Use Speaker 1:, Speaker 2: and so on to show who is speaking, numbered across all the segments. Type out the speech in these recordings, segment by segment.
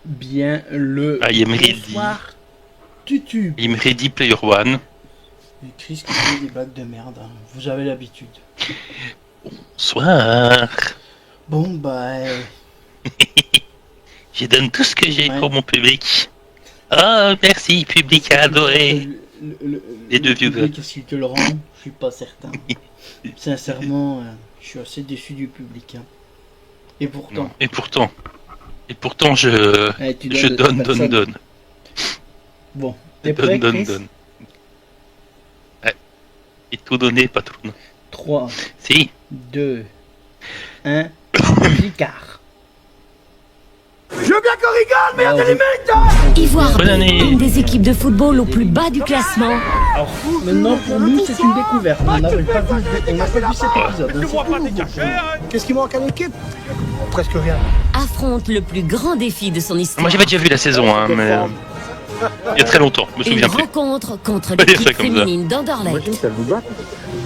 Speaker 1: bien le
Speaker 2: I am ready.
Speaker 1: bonsoir Tutu.
Speaker 2: I'm ready player one.
Speaker 1: Et Chris qui fait des blagues de merde, hein. Vous avez l'habitude.
Speaker 2: Bonsoir.
Speaker 1: Bon bah...
Speaker 2: Je donne tout ce que j'ai
Speaker 1: Ouais.
Speaker 2: pour mon public. Oh, merci, public a adoré. Les deux vieux
Speaker 1: public, est-ce qu'il te le rend? Je suis pas certain. Sincèrement, je suis assez déçu du public. Hein. Et pourtant...
Speaker 2: Non, et pourtant, je
Speaker 1: tu
Speaker 2: je
Speaker 1: de ta
Speaker 2: donne.
Speaker 1: personne. Bon, t'es prêt, Chris?
Speaker 2: Donne. Ouais. Et tout donner, pas tout.
Speaker 1: 3,
Speaker 2: Si.
Speaker 1: 2, 1, Ricard.
Speaker 3: Je veux bien qu'on rigole, merde de limite.
Speaker 4: Ivoire
Speaker 2: Bonne
Speaker 4: B,
Speaker 2: année.
Speaker 4: une des équipes de football au plus bas du classement.
Speaker 1: Alors, maintenant, pour nous, c'est une découverte. On n'a pas vu cet épisode.
Speaker 3: Je vois pas tes cachets. Qu'est-ce qui manque à l'équipe? Presque rien.
Speaker 4: Affronte le plus grand défi de son histoire.
Speaker 2: Moi, j'avais déjà vu la saison, hein, mais il y a très longtemps. Je me
Speaker 4: Une
Speaker 2: souviens plus.
Speaker 4: rencontre contre
Speaker 2: Pas dire ça
Speaker 4: l'équipe
Speaker 2: comme ça.
Speaker 4: féminine d'Anderlecht.
Speaker 5: Imagine, ça vous bat.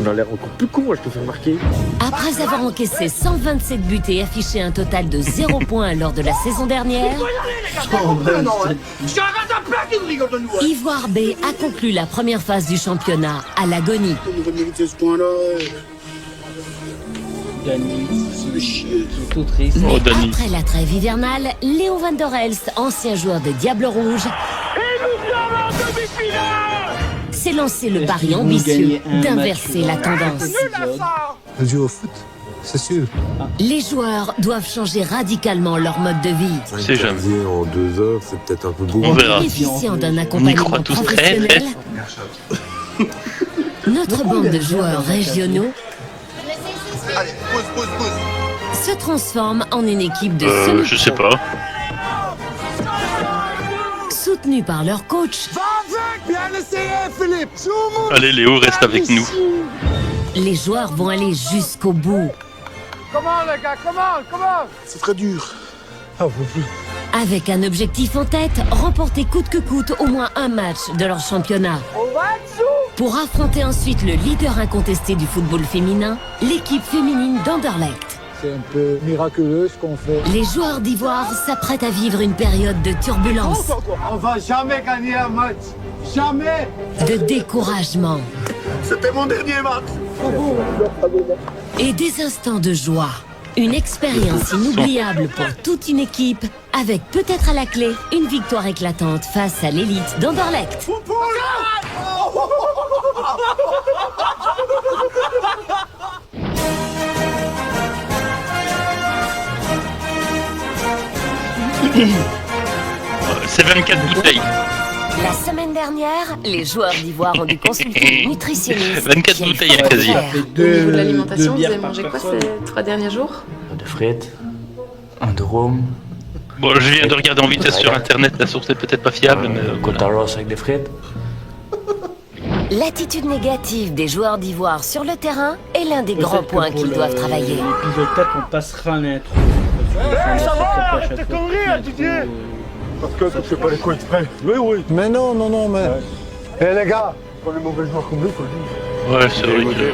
Speaker 5: On a l'air encore plus con, moi je te fais remarquer.
Speaker 4: Après avoir encaissé 127 buts et affiché un total de 0 points lors de la saison dernière,
Speaker 3: Je arrête un plat qui me rigole de nous.
Speaker 4: Ivoire B a conclu la première phase du championnat à l'agonie.
Speaker 3: On devrait mériter ce point-là.
Speaker 1: Dani, c'est tout triste.
Speaker 2: Oh,
Speaker 4: Mais
Speaker 2: Dani.
Speaker 4: après la trêve hivernale, Léo van der Elst, ancien joueur des Diables Rouges, s'est lancé le pari
Speaker 1: Est-ce qu'ils vont
Speaker 4: ambitieux
Speaker 1: gagner un
Speaker 4: d'inverser
Speaker 1: match
Speaker 4: la
Speaker 1: dans
Speaker 4: tendance.
Speaker 1: cet épisode?
Speaker 6: Je joue au foot, c'est sûr.
Speaker 4: Les joueurs doivent changer radicalement leur mode de vie.
Speaker 2: C'est jamais.
Speaker 6: Casiers en 2 heures, c'est peut-être un peu beau.
Speaker 2: On verra.
Speaker 4: Bénéficiant d'un
Speaker 2: On y
Speaker 4: accompagnement
Speaker 2: croit tous très,
Speaker 4: professionnel, notre bande de joueurs régionaux
Speaker 3: Allez, pause.
Speaker 4: se transforme en une équipe de
Speaker 2: Je sais
Speaker 4: semi-pro.
Speaker 2: pas.
Speaker 4: Soutenue par leur coach,
Speaker 3: Va avec, bien essayé, Philippe. Zoom.
Speaker 2: Allez, Léo, reste avec nous.
Speaker 4: les joueurs vont aller jusqu'au bout.
Speaker 3: Comment, les gars, comment?
Speaker 6: C'est très dur. Ah, vous plus.
Speaker 4: Avec un objectif en tête, remporter coûte que coûte au moins un match de leur championnat.
Speaker 3: On va être sous.
Speaker 4: Pour affronter ensuite le leader incontesté du football féminin, l'équipe féminine d'Anderlecht.
Speaker 5: C'est un peu miraculeux ce qu'on fait.
Speaker 4: Les joueurs d'Ivoire s'apprêtent à vivre une période de turbulence,
Speaker 3: On va jamais gagner un match. Jamais.
Speaker 4: de découragement
Speaker 3: C'était mon dernier match.
Speaker 4: et des instants de joie. Une expérience inoubliable pour toute une équipe, avec peut-être à la clé une victoire éclatante face à l'élite d'Anderlecht.
Speaker 2: C'est 24 bouteilles.
Speaker 4: La semaine dernière, les joueurs d'Ivoire ont dû consulter une nutritionniste.
Speaker 2: 24
Speaker 4: qui a une
Speaker 2: bouteilles à
Speaker 4: forte
Speaker 2: casier.
Speaker 4: affaire.
Speaker 1: Ça fait
Speaker 7: Au niveau de l'alimentation,
Speaker 1: deux
Speaker 7: vous
Speaker 1: bières
Speaker 7: avez
Speaker 1: par
Speaker 7: mangé quoi
Speaker 1: personne.
Speaker 7: ces 3 derniers jours?
Speaker 8: De frites, un de rhum,
Speaker 2: Bon, je viens de regarder en vitesse sur internet, la source est peut-être pas fiable, mais
Speaker 8: Cota Ross avec des frites.
Speaker 4: L'attitude négative des joueurs d'Ivoire sur le terrain est l'un des grands
Speaker 1: Peut-être que
Speaker 4: points
Speaker 1: pour
Speaker 4: qu'ils doivent travailler.
Speaker 1: L'épisode 4, on passera l'intro.
Speaker 3: Ça va, t'es connerie, hein, Didier. Parce que tu fais pas les coups exprès. Oui.
Speaker 5: Mais non, mais.
Speaker 3: Eh les gars, quand les mauvais joueurs comme nous, faut le dire.
Speaker 2: ouais, c'est vrai que...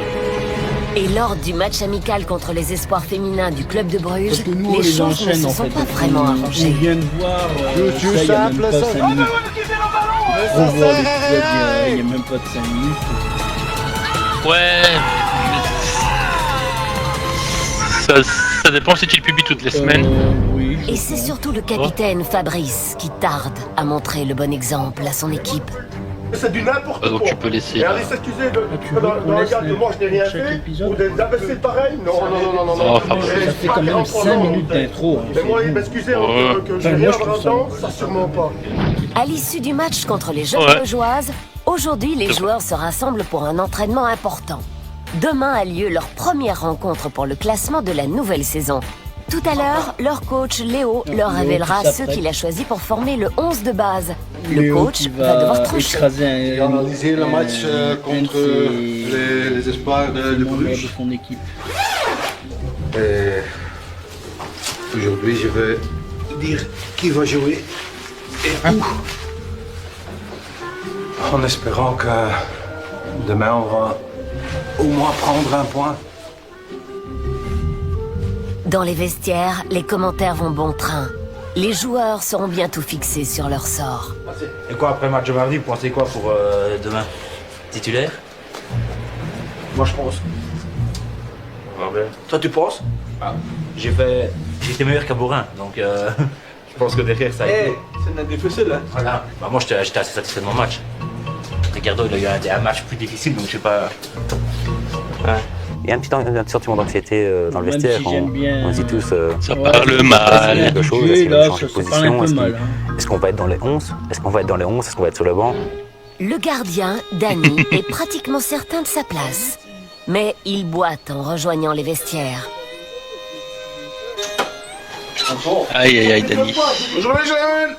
Speaker 4: Et lors du match amical contre les espoirs féminins du club de Bruges,
Speaker 1: Parce que nous, on
Speaker 4: les
Speaker 1: les
Speaker 4: choses ne
Speaker 1: enchaîne
Speaker 4: se
Speaker 1: en
Speaker 4: sont
Speaker 1: fait.
Speaker 4: pas vraiment
Speaker 1: On
Speaker 4: arrangées.
Speaker 1: vient de voir.
Speaker 5: Jeu
Speaker 1: ça, il y a même
Speaker 5: simple,
Speaker 1: pas
Speaker 5: ça.
Speaker 1: 5 minutes. On voit l'épisode, il y a même pas de 5 minutes.
Speaker 2: Ouais. Ça dépend si tu le publies toutes les semaines.
Speaker 1: Oui.
Speaker 4: Et c'est surtout le capitaine Fabrice qui tarde à montrer le bon exemple à son équipe.
Speaker 3: C'est du n'importe
Speaker 2: Donc
Speaker 3: quoi.
Speaker 2: tu peux laisser.
Speaker 3: Et aller s'excuser
Speaker 1: tu veux qu'on
Speaker 3: dans un
Speaker 1: laisse
Speaker 3: gars de moi je n'ai rien
Speaker 1: chaque
Speaker 3: fait,
Speaker 1: épisode
Speaker 3: ou des imbéciles pareils. Non.
Speaker 2: Oh, enfin, bon.
Speaker 1: Ça fait quand même 5 minutes d'intro. hein,
Speaker 3: Mais
Speaker 1: c'est
Speaker 3: moi,
Speaker 1: bon.
Speaker 3: m'excuser
Speaker 2: Ouais.
Speaker 3: que je
Speaker 1: Enfin,
Speaker 3: n'ai
Speaker 1: moi,
Speaker 3: rien
Speaker 1: je trouve ça
Speaker 3: dedans,
Speaker 1: bon.
Speaker 3: ça sûrement pas.
Speaker 4: À l'issue du match contre les Jeunes
Speaker 2: Ouais.
Speaker 4: Brugeoises, aujourd'hui les joueurs se rassemblent pour un entraînement important. Demain a lieu leur première rencontre pour le classement de la nouvelle saison. Tout à l'heure, leur coach Léo leur
Speaker 1: Léo
Speaker 4: révélera
Speaker 1: qui
Speaker 4: ceux
Speaker 1: s'apprête.
Speaker 4: qu'il a choisis pour former le 11 de base. Le
Speaker 1: Léo
Speaker 4: coach
Speaker 1: qui
Speaker 4: va devoir trancher.
Speaker 1: écraser un.
Speaker 9: J'ai analysé le match contre les espoirs de Bruges.
Speaker 1: de son équipe.
Speaker 9: Et aujourd'hui, je vais dire qui va jouer et où. En espérant que demain, on va au moins prendre un point.
Speaker 4: Dans les vestiaires, les commentaires vont bon train. Les joueurs seront bientôt fixés sur leur sort.
Speaker 8: Et quoi, après le match de mardi, vous pensez quoi pour demain? Titulaire?
Speaker 9: Moi, je pense. Toi, tu penses?
Speaker 8: J'ai été meilleur qu'à Borin, donc je pense que derrière ça a été.
Speaker 9: C'est notre difficile, hein?
Speaker 8: Voilà. Bah, moi, j'étais assez satisfait de mon match. Ricardo, il a eu un match plus difficile, donc je sais pas.
Speaker 7: Ouais. Il y a un petit sentiment d'anxiété dans le
Speaker 1: Même
Speaker 7: vestiaire.
Speaker 1: si j'aime bien,
Speaker 7: on se dit tous.
Speaker 2: Ça
Speaker 1: Ouais,
Speaker 2: parle mal.
Speaker 7: quelque chose,
Speaker 1: habitué,
Speaker 7: est-ce qu'il va
Speaker 1: là,
Speaker 7: changer de
Speaker 1: ça parle un
Speaker 7: position,
Speaker 1: peu mal. Hein.
Speaker 7: est-ce qu'on va être dans les 11? Est-ce qu'on va être dans les 11? Est-ce qu'on va être sur le banc?
Speaker 4: Le gardien, Danny, est pratiquement certain de sa place. Mais il boite en rejoignant les vestiaires.
Speaker 2: Aïe aïe aïe, Dani.
Speaker 9: Bonjour les jeunes!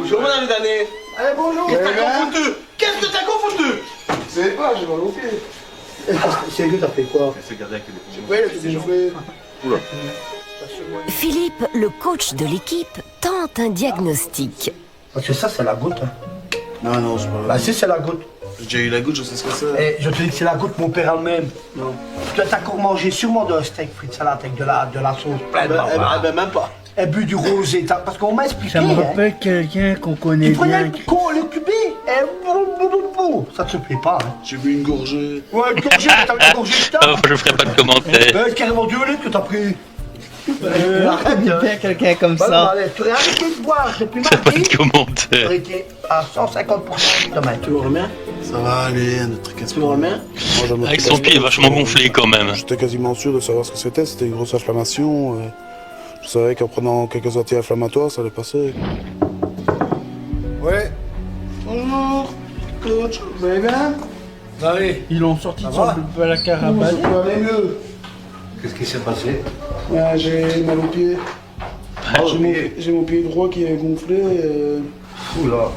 Speaker 9: Bonjour mon ami Dané! Allez, bonjour! Qu'est-ce que t'as confondu? Qu'est-ce que t'as confondu? Je sais pas, j'ai mal au pied. C'est que t'as fait quoi? C'est le gardien qui l'a fait. Ouais, il a déjà fait. Oula.
Speaker 4: Philippe, le coach de l'équipe, tente un diagnostic.
Speaker 9: Parce que ça, c'est la goutte. Hein.
Speaker 6: Non, c'est pas
Speaker 9: Bah si, c'est la goutte.
Speaker 6: J'ai déjà eu la goutte, je sais ce que c'est.
Speaker 9: Et je te dis que c'est la goutte, mon père elle-même. Non. Tu as encore mangé sûrement de steak frites salade avec de la sauce pleine. Ben même pas. Et bu du rosé, parce qu'on m'a expliqué.
Speaker 1: Ça me rappelle quelqu'un qu'on connaît
Speaker 9: Il prenait
Speaker 1: bien.
Speaker 9: le cubé et ça te plaît pas. Hein.
Speaker 6: J'ai bu une gorgée.
Speaker 9: Ouais, une gorgée, t'as une gorgée de
Speaker 2: Oh, je ferai pas de commentaire.
Speaker 9: carrément 2 litres que t'as pris.
Speaker 1: Arrête de faire quelqu'un comme ça.
Speaker 9: Allez, tu aurais arrêté de boire depuis
Speaker 2: Pas
Speaker 9: mardi.
Speaker 2: de
Speaker 9: Tu
Speaker 2: commentaire.
Speaker 9: aurais été à 150% demain. Tu le remets?
Speaker 6: Ça va aller, un autre
Speaker 9: Tu le remets?
Speaker 2: Avec son pied vachement gonflé quand même.
Speaker 6: J'étais quasiment sûr de savoir ce que c'était une grosse inflammation. Je savais qu'en prenant quelques anti-inflammatoires, ça allait passer.
Speaker 9: Ouais.
Speaker 6: Bonjour, coach, vous allez bien?
Speaker 9: Allez.
Speaker 1: Ils l'ont sorti de
Speaker 9: Ça
Speaker 1: son
Speaker 9: va
Speaker 1: placard à balai.
Speaker 6: Ça va aller mieux.
Speaker 9: Qu'est-ce qui s'est passé?
Speaker 6: J'ai mal au pied. J'ai mon pied droit qui est gonflé.
Speaker 9: Oula.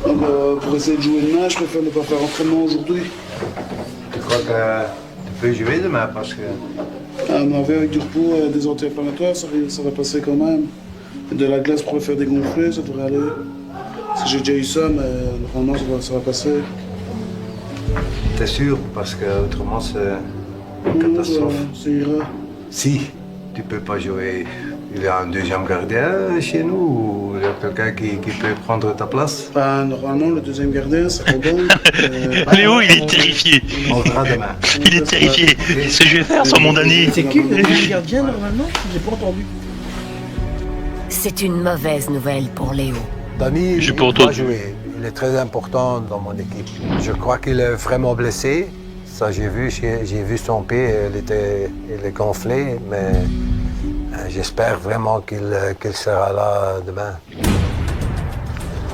Speaker 6: Donc, pour essayer de jouer demain, je préfère ne pas faire entraînement aujourd'hui.
Speaker 9: Tu crois que tu peux jouer demain parce que...
Speaker 6: On avait avec du repos et des anti-inflammatoires, ça va passer quand même. Et de la glace pour le faire dégonfler, ça devrait aller. Parce que j'ai déjà eu ça, mais normalement ça va passer.
Speaker 9: T'es sûr? Parce que autrement c'est une catastrophe.
Speaker 6: Ça ira.
Speaker 9: Si tu peux pas jouer, il y a un deuxième gardien chez nous ou il y a quelqu'un qui peut prendre ta place?
Speaker 6: Enfin, normalement, le deuxième gardien, c'est Robin.
Speaker 2: Léo, il est terrifié.
Speaker 9: On verra demain.
Speaker 2: Il est terrifié. Ce que je vais faire sans mon Dani.
Speaker 1: C'est qui le deuxième gardien normalement? J'ai pas entendu.
Speaker 4: C'est une mauvaise nouvelle pour Léo.
Speaker 10: Danny
Speaker 2: J'ai pas
Speaker 10: va
Speaker 2: entendu.
Speaker 10: jouer. Il est très important dans mon équipe. Je crois qu'il est vraiment blessé. Ça, j'ai vu son pied, il est gonflé, mais j'espère vraiment qu'il sera là demain.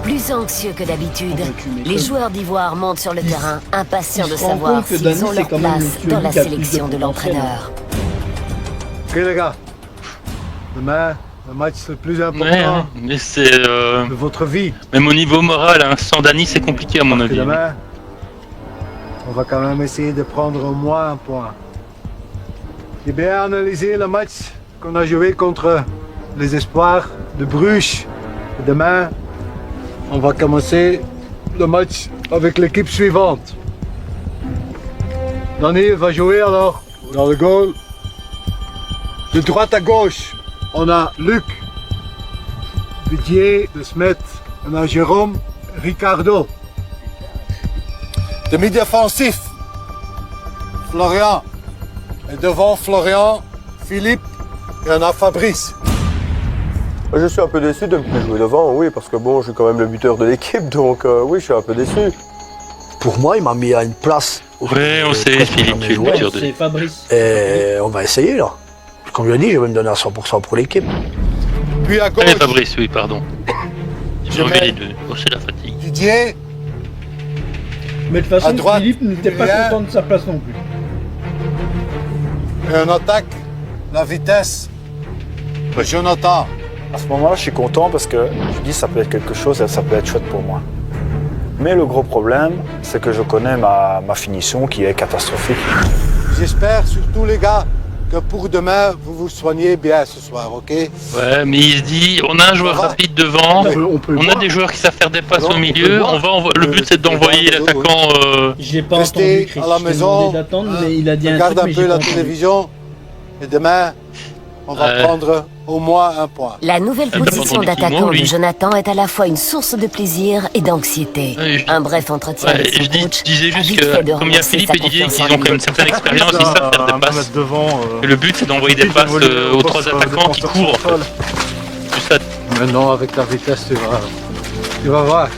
Speaker 4: Plus anxieux que d'habitude, les joueurs d'Ivoire montent sur le terrain, impatients de
Speaker 1: Ils se rendent
Speaker 4: savoir
Speaker 1: compte que
Speaker 4: s'ils
Speaker 1: Dani,
Speaker 4: ont
Speaker 1: c'est
Speaker 4: leur
Speaker 1: quand même
Speaker 4: place
Speaker 1: le
Speaker 4: dans la
Speaker 1: tueur qui a plus de
Speaker 4: sélection de
Speaker 1: potentiel.
Speaker 4: l'entraîneur.
Speaker 10: Ok les gars, demain, le match le plus important
Speaker 2: Ouais, hein, mais c'est.
Speaker 10: de votre vie.
Speaker 2: Même au niveau moral, hein, sans Dani, c'est compliqué à mon
Speaker 10: Parce que
Speaker 2: avis.
Speaker 10: demain, on va quand même essayer de prendre au moins un point. J'ai bien analysé le match qu'on a joué contre les Espoirs de Bruges. Et demain, on va commencer le match avec l'équipe suivante. Daniel va jouer alors dans le goal. De droite à gauche, on a Luc, Didier, De Smet, on a Jérôme, Ricardo. De milieu offensif, Florian. Et devant Florian, Philippe et on a Fabrice.
Speaker 11: Je suis un peu déçu de ne plus jouer devant, oui, parce que bon, je suis quand même le buteur de l'équipe, donc oui, je suis un peu déçu.
Speaker 9: Pour moi, il m'a mis à une place.
Speaker 2: Ouais, on sait, Philippe, tu es le buteur de
Speaker 1: C'est Fabrice.
Speaker 9: Et on va essayer là. Comme je dis, je vais me donner à 100% pour l'équipe.
Speaker 10: Puis à gauche,
Speaker 2: Allez, Fabrice, oui, pardon. J'ai envie
Speaker 10: mets-
Speaker 2: les deux. Oh, c'est la fatigue.
Speaker 10: Didier,
Speaker 1: Mais de toute façon,
Speaker 10: À droite,
Speaker 1: Philippe n'était pas
Speaker 10: Julien.
Speaker 1: content de sa place non plus.
Speaker 10: et on attaque la vitesse. Jonathan.
Speaker 12: À ce moment-là, je suis content parce que je dis ça peut être quelque chose et ça peut être chouette pour moi. Mais le gros problème, c'est que je connais ma finition qui est catastrophique.
Speaker 10: J'espère surtout les gars que pour demain, vous vous soignez bien ce soir, ok?
Speaker 2: Ouais, mais il se dit, on a un joueur
Speaker 10: Ça va.
Speaker 2: rapide devant, on a des joueurs qui savent faire des passes
Speaker 10: Non,
Speaker 2: au
Speaker 10: on
Speaker 2: milieu,
Speaker 10: peut le voir.
Speaker 2: le but c'est d'envoyer
Speaker 10: le voir,
Speaker 2: l'attaquant...
Speaker 1: J'ai pas
Speaker 10: Restez
Speaker 1: entendu
Speaker 10: à la
Speaker 1: Christ. Je t'ai
Speaker 10: maison,
Speaker 1: demandé d'attendre, mais il a dit un
Speaker 10: regarde
Speaker 1: truc,
Speaker 10: un
Speaker 1: mais
Speaker 10: peu
Speaker 1: j'ai
Speaker 10: la
Speaker 1: pas entendu.
Speaker 10: télévision. Et demain, on va prendre au moins un point.
Speaker 4: La nouvelle
Speaker 2: Elle
Speaker 4: position
Speaker 2: dépend de
Speaker 4: d'attaquant
Speaker 2: l'équipement,
Speaker 4: de
Speaker 2: lui.
Speaker 4: Jonathan est à la fois une source de plaisir et d'anxiété.
Speaker 2: Ouais,
Speaker 4: Un bref entretien
Speaker 2: Ouais,
Speaker 4: avec son
Speaker 2: je
Speaker 4: coach
Speaker 2: disais
Speaker 4: a
Speaker 2: juste
Speaker 4: vite fait de
Speaker 2: que, comme il y a
Speaker 4: renforcer
Speaker 2: Philippe
Speaker 4: sa
Speaker 2: et Didier
Speaker 4: confiance
Speaker 2: qui
Speaker 4: en
Speaker 2: ont
Speaker 4: lui.
Speaker 2: quand même une certaine expérience, ils savent faire des passes. Et le but, c'est d'envoyer des passes aux trois attaquants qui courent. En fait. C'est ça.
Speaker 10: Maintenant, avec la vitesse, tu vas voir.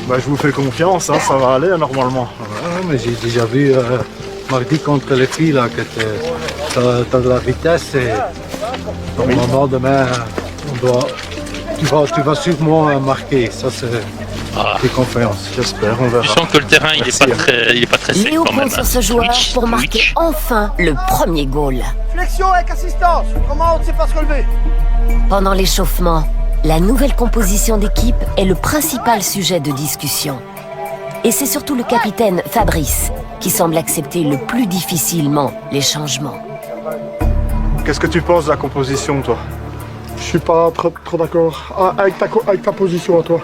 Speaker 12: Bah, je vous fais confiance, hein, ça va aller normalement.
Speaker 10: Ouais, mais j'ai déjà vu mardi contre les filles là, que t'as de la vitesse et normalement demain, tu vas sûrement marquer. Ça, c'est des confiance.
Speaker 12: J'espère, on verra.
Speaker 2: Tu sens que le terrain, il est pas très sec
Speaker 4: Léo
Speaker 2: quand même.
Speaker 4: compte sur ce joueur pour marquer enfin le premier goal.
Speaker 9: Flexion avec assistance. Comment on ne sait pas se relever?
Speaker 4: Pendant l'échauffement, la nouvelle composition d'équipe est le principal sujet de discussion. Et c'est surtout le capitaine Fabrice qui semble accepter le plus difficilement les changements.
Speaker 12: Qu'est-ce que tu penses de la composition, toi?
Speaker 3: Je suis pas trop d'accord avec ta position à toi.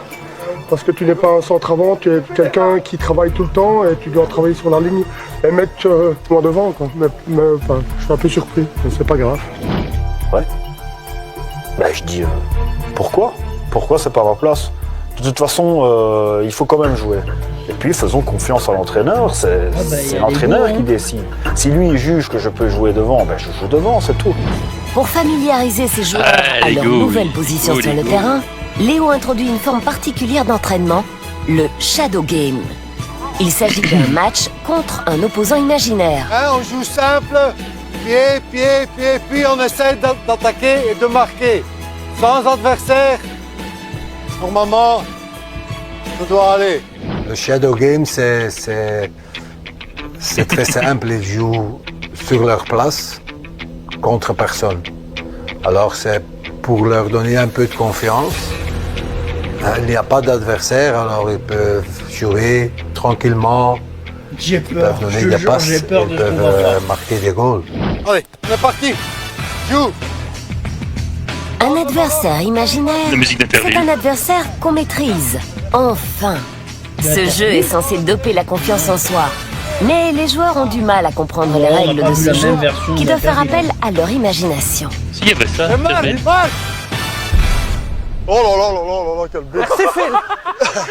Speaker 3: Parce que tu n'es pas un centre avant, tu es quelqu'un qui travaille tout le temps et tu dois travailler sur la ligne et mettre moi devant. Quoi. Mais, enfin, je suis un peu surpris, mais c'est pas grave.
Speaker 12: Ouais. Bah, je dis pourquoi? Pourquoi c'est pas ma place? De toute façon, il faut quand même jouer. Et puis faisons confiance à l'entraîneur, c'est l'entraîneur qui décide. Si lui il juge que je peux jouer devant, ben je joue devant, c'est tout.
Speaker 4: Pour familiariser ses joueurs à leur nouvelle position sur le terrain, Léo introduit une forme particulière d'entraînement, le Shadow Game. Il s'agit d'un match contre un opposant imaginaire.
Speaker 10: Hein, on joue simple, pied, puis on essaie d'attaquer et de marquer. Sans adversaire, normalement, ça doit aller. Le Shadow Game, c'est très simple. Ils jouent sur leur place contre personne. Alors c'est pour leur donner un peu de confiance. Il n'y a pas d'adversaire, alors ils peuvent jouer tranquillement.
Speaker 1: J'ai
Speaker 10: Ils
Speaker 1: peur,
Speaker 10: peuvent
Speaker 1: je
Speaker 10: donner
Speaker 1: te
Speaker 10: des
Speaker 1: jure,
Speaker 10: passes,
Speaker 1: j'ai peur
Speaker 10: ils
Speaker 1: de ce qu'on va
Speaker 10: peuvent
Speaker 1: faire.
Speaker 10: marquer des goals. Allez, on est parti. Joue.
Speaker 4: Un adversaire imaginaire,
Speaker 2: La musique
Speaker 4: c'est
Speaker 2: d'interview.
Speaker 4: un adversaire qu'on maîtrise. Enfin. Ce jeu est censé doper la confiance en soi. Mais les joueurs ont du mal à comprendre les
Speaker 1: on a
Speaker 4: règles
Speaker 1: pas
Speaker 4: de
Speaker 1: vu
Speaker 4: ce
Speaker 1: la
Speaker 4: jeu
Speaker 1: même version
Speaker 4: qui doivent faire
Speaker 1: d'Interview.
Speaker 4: appel à leur imagination.
Speaker 2: S'il y avait ça,
Speaker 10: C'est mal,
Speaker 2: jamais.
Speaker 10: il marque.
Speaker 3: Oh là, quel but!
Speaker 10: C'est fait.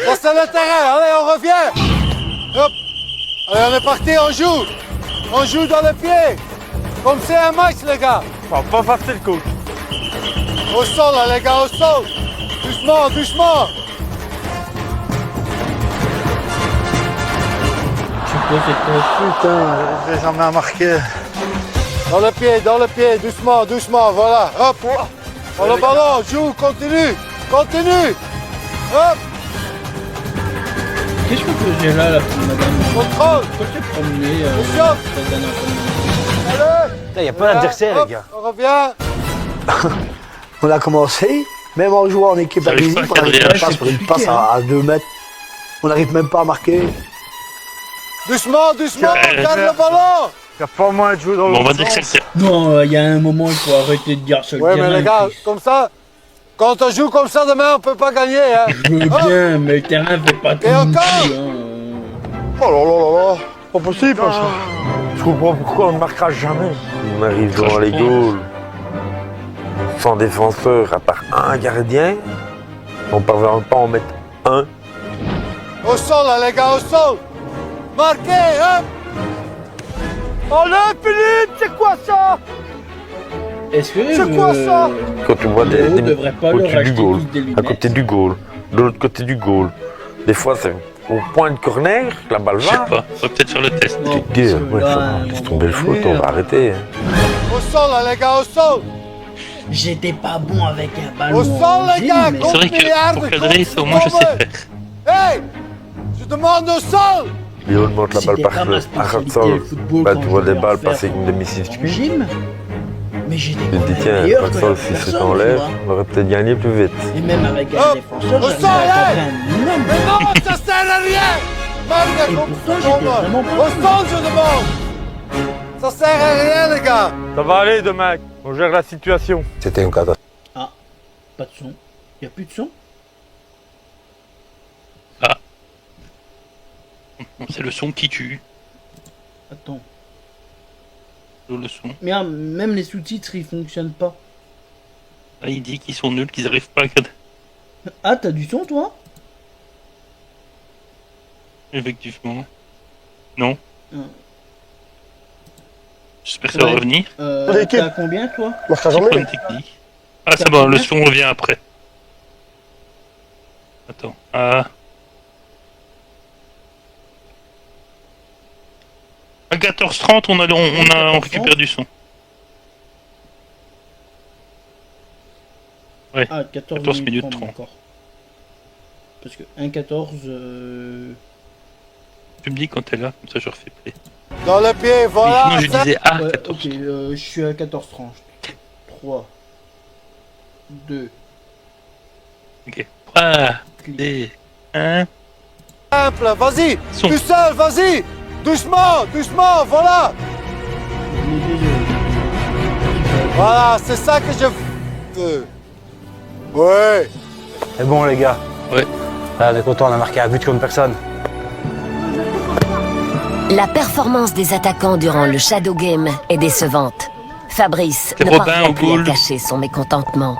Speaker 10: Passe à le terrain, allez, on revient. Hop. Allez, on est parti, on joue. On joue dans le pied. Comme c'est un match, les gars.
Speaker 12: Pas facile, coach.
Speaker 10: Au sol, là, les gars, au sol. Doucement, doucement.
Speaker 1: Je suppose que
Speaker 10: Putain, j'ai jamais marqué. Dans le pied, doucement, doucement, voilà. Hop. Dans le ballon, joue, continue. Hop.
Speaker 1: qu'est-ce que vous faisiez là, madame?
Speaker 10: Contrôle.
Speaker 1: Pourquoi tu es promené
Speaker 10: Attention.
Speaker 1: cette dernière fois?
Speaker 10: Allez.
Speaker 7: Il n'y a pas d'adversaire,
Speaker 10: Hop,
Speaker 7: les gars.
Speaker 10: On revient.
Speaker 9: On a commencé, même en jouant en équipe
Speaker 2: Ça arrive
Speaker 9: agressive,
Speaker 2: pas à
Speaker 9: on arrive
Speaker 2: cadrer,
Speaker 9: pas
Speaker 1: c'est
Speaker 9: sur une
Speaker 1: compliqué,
Speaker 9: passe à 2 mètres. On n'arrive même pas à marquer.
Speaker 10: Doucement,
Speaker 2: Ouais.
Speaker 10: garde le ballon.
Speaker 12: Il n'y a pas moyen de jouer dans
Speaker 2: Bon,
Speaker 12: le
Speaker 2: on va dire que c'est
Speaker 1: Non, il y a un moment, il faut arrêter de dire ça.
Speaker 10: Ouais, mais les gars, comme ça, quand on joue comme ça demain, on peut pas gagner. Hein.
Speaker 1: Je veux bien, mais le terrain fait pas tout.
Speaker 10: Et
Speaker 1: non
Speaker 10: encore
Speaker 1: plus, hein.
Speaker 3: Oh là, pas possible ça.
Speaker 12: Je comprends pourquoi on ne marquera jamais.
Speaker 11: On arrive devant les goals. Sans défenseur, à part un gardien. On ne parvient pas à en mettre un.
Speaker 10: Au sol, là, les gars, au sol. Marquez, hop.
Speaker 9: Oh là, Philippe, c'est quoi ça?
Speaker 1: Est-ce que
Speaker 10: C'est quoi ça?
Speaker 11: Quand tu vois
Speaker 1: Léo devrait pas leur
Speaker 11: au-dessus du
Speaker 1: acheter
Speaker 11: goal,
Speaker 1: tous des
Speaker 11: à
Speaker 1: lunettes?
Speaker 11: côté du goal, de l'autre côté du goal. Des fois, c'est au point de corner, la balle
Speaker 2: Je sais
Speaker 11: va.
Speaker 2: pas, faut peut-être faire le test.
Speaker 1: Non,
Speaker 11: Dieu,
Speaker 1: parce que
Speaker 11: ouais,
Speaker 1: là,
Speaker 11: ça, laisse tomber le foot,
Speaker 1: donné,
Speaker 11: on va arrêter.
Speaker 10: Au sol, là, les gars, au sol.
Speaker 1: J'étais pas bon avec un ballon.
Speaker 10: Au sol,
Speaker 1: en
Speaker 10: les
Speaker 1: gym,
Speaker 10: gars,
Speaker 1: mais-
Speaker 2: C'est vrai que pour cadrer, ça au moins je sais faire.
Speaker 10: Hey, je demande au sol.
Speaker 11: Léo monte la balle
Speaker 1: C'était
Speaker 11: par
Speaker 1: pas ma
Speaker 11: le
Speaker 1: spécialité,
Speaker 11: sol.
Speaker 1: le football,
Speaker 11: Bah,
Speaker 1: quand
Speaker 11: tu vois
Speaker 1: je
Speaker 11: des
Speaker 1: voulais en
Speaker 11: balles
Speaker 1: faire
Speaker 11: passer une
Speaker 1: en
Speaker 11: demi-circuit.
Speaker 1: gym. Mais j'étais
Speaker 11: Tu
Speaker 1: quand
Speaker 11: te dis,
Speaker 1: même
Speaker 11: tiens,
Speaker 1: meilleur
Speaker 11: par
Speaker 1: que
Speaker 11: sol,
Speaker 1: la
Speaker 11: si c'est
Speaker 1: personne,
Speaker 11: en
Speaker 1: tu
Speaker 11: l'air,
Speaker 1: vois.
Speaker 11: on aurait peut-être gagné plus vite.
Speaker 1: Et même avec un
Speaker 10: Hop,
Speaker 1: défenseur,
Speaker 10: au
Speaker 1: j'avais
Speaker 10: sol,
Speaker 1: un
Speaker 10: hey.
Speaker 1: minimum.
Speaker 10: Mais non, ça sert à rien. Malgré
Speaker 1: Et
Speaker 10: qu'on
Speaker 1: pourtant,
Speaker 10: se
Speaker 1: j'étais
Speaker 10: trompe.
Speaker 1: vraiment pas
Speaker 10: Au sol, je demande. Ça sert à rien, les gars.
Speaker 12: Ça va aller demain, on gère la situation.
Speaker 10: C'était une catastrophe.
Speaker 1: Ah, pas de son. Y a plus de son?
Speaker 2: C'est le son qui tue.
Speaker 1: Attends.
Speaker 2: Le son.
Speaker 1: Mais même les sous-titres, ils fonctionnent pas.
Speaker 2: Ah, il dit qu'ils sont nuls, qu'ils arrivent pas à regarder.
Speaker 1: Ah, t'as du son, toi?
Speaker 2: Effectivement. Non. J'espère que
Speaker 1: Ouais.
Speaker 2: ça va revenir.
Speaker 1: T'es à combien, toi?
Speaker 2: Bonne technique. Ah, c'est bon, le son revient après. Attends. À 14h30, on récupère du son. Ouais.
Speaker 1: Ah,
Speaker 2: 14 minutes 30.
Speaker 1: encore. Parce que 1,14...
Speaker 2: Public quand t'es là, comme ça je refais play.
Speaker 10: Dans le pied, voilà.
Speaker 2: Sinon je disais ah,
Speaker 1: Ouais,
Speaker 2: 14.
Speaker 1: ok, je suis à 14h30. 3, 2...
Speaker 2: Ok. 3, 2, 1...
Speaker 10: Simple, vas-y. Tout seul, vas-y. Doucement, doucement, voilà. Voilà, c'est ça que je veux. Ouais.
Speaker 7: C'est bon les gars.
Speaker 2: Ouais.
Speaker 7: On est content, on a marqué un but comme personne.
Speaker 4: La performance des attaquants durant le Shadow Game est décevante. Fabrice
Speaker 2: C'est
Speaker 4: ne
Speaker 2: Robin
Speaker 4: parvient
Speaker 2: au
Speaker 4: plus à
Speaker 2: goal.
Speaker 4: cacher son mécontentement.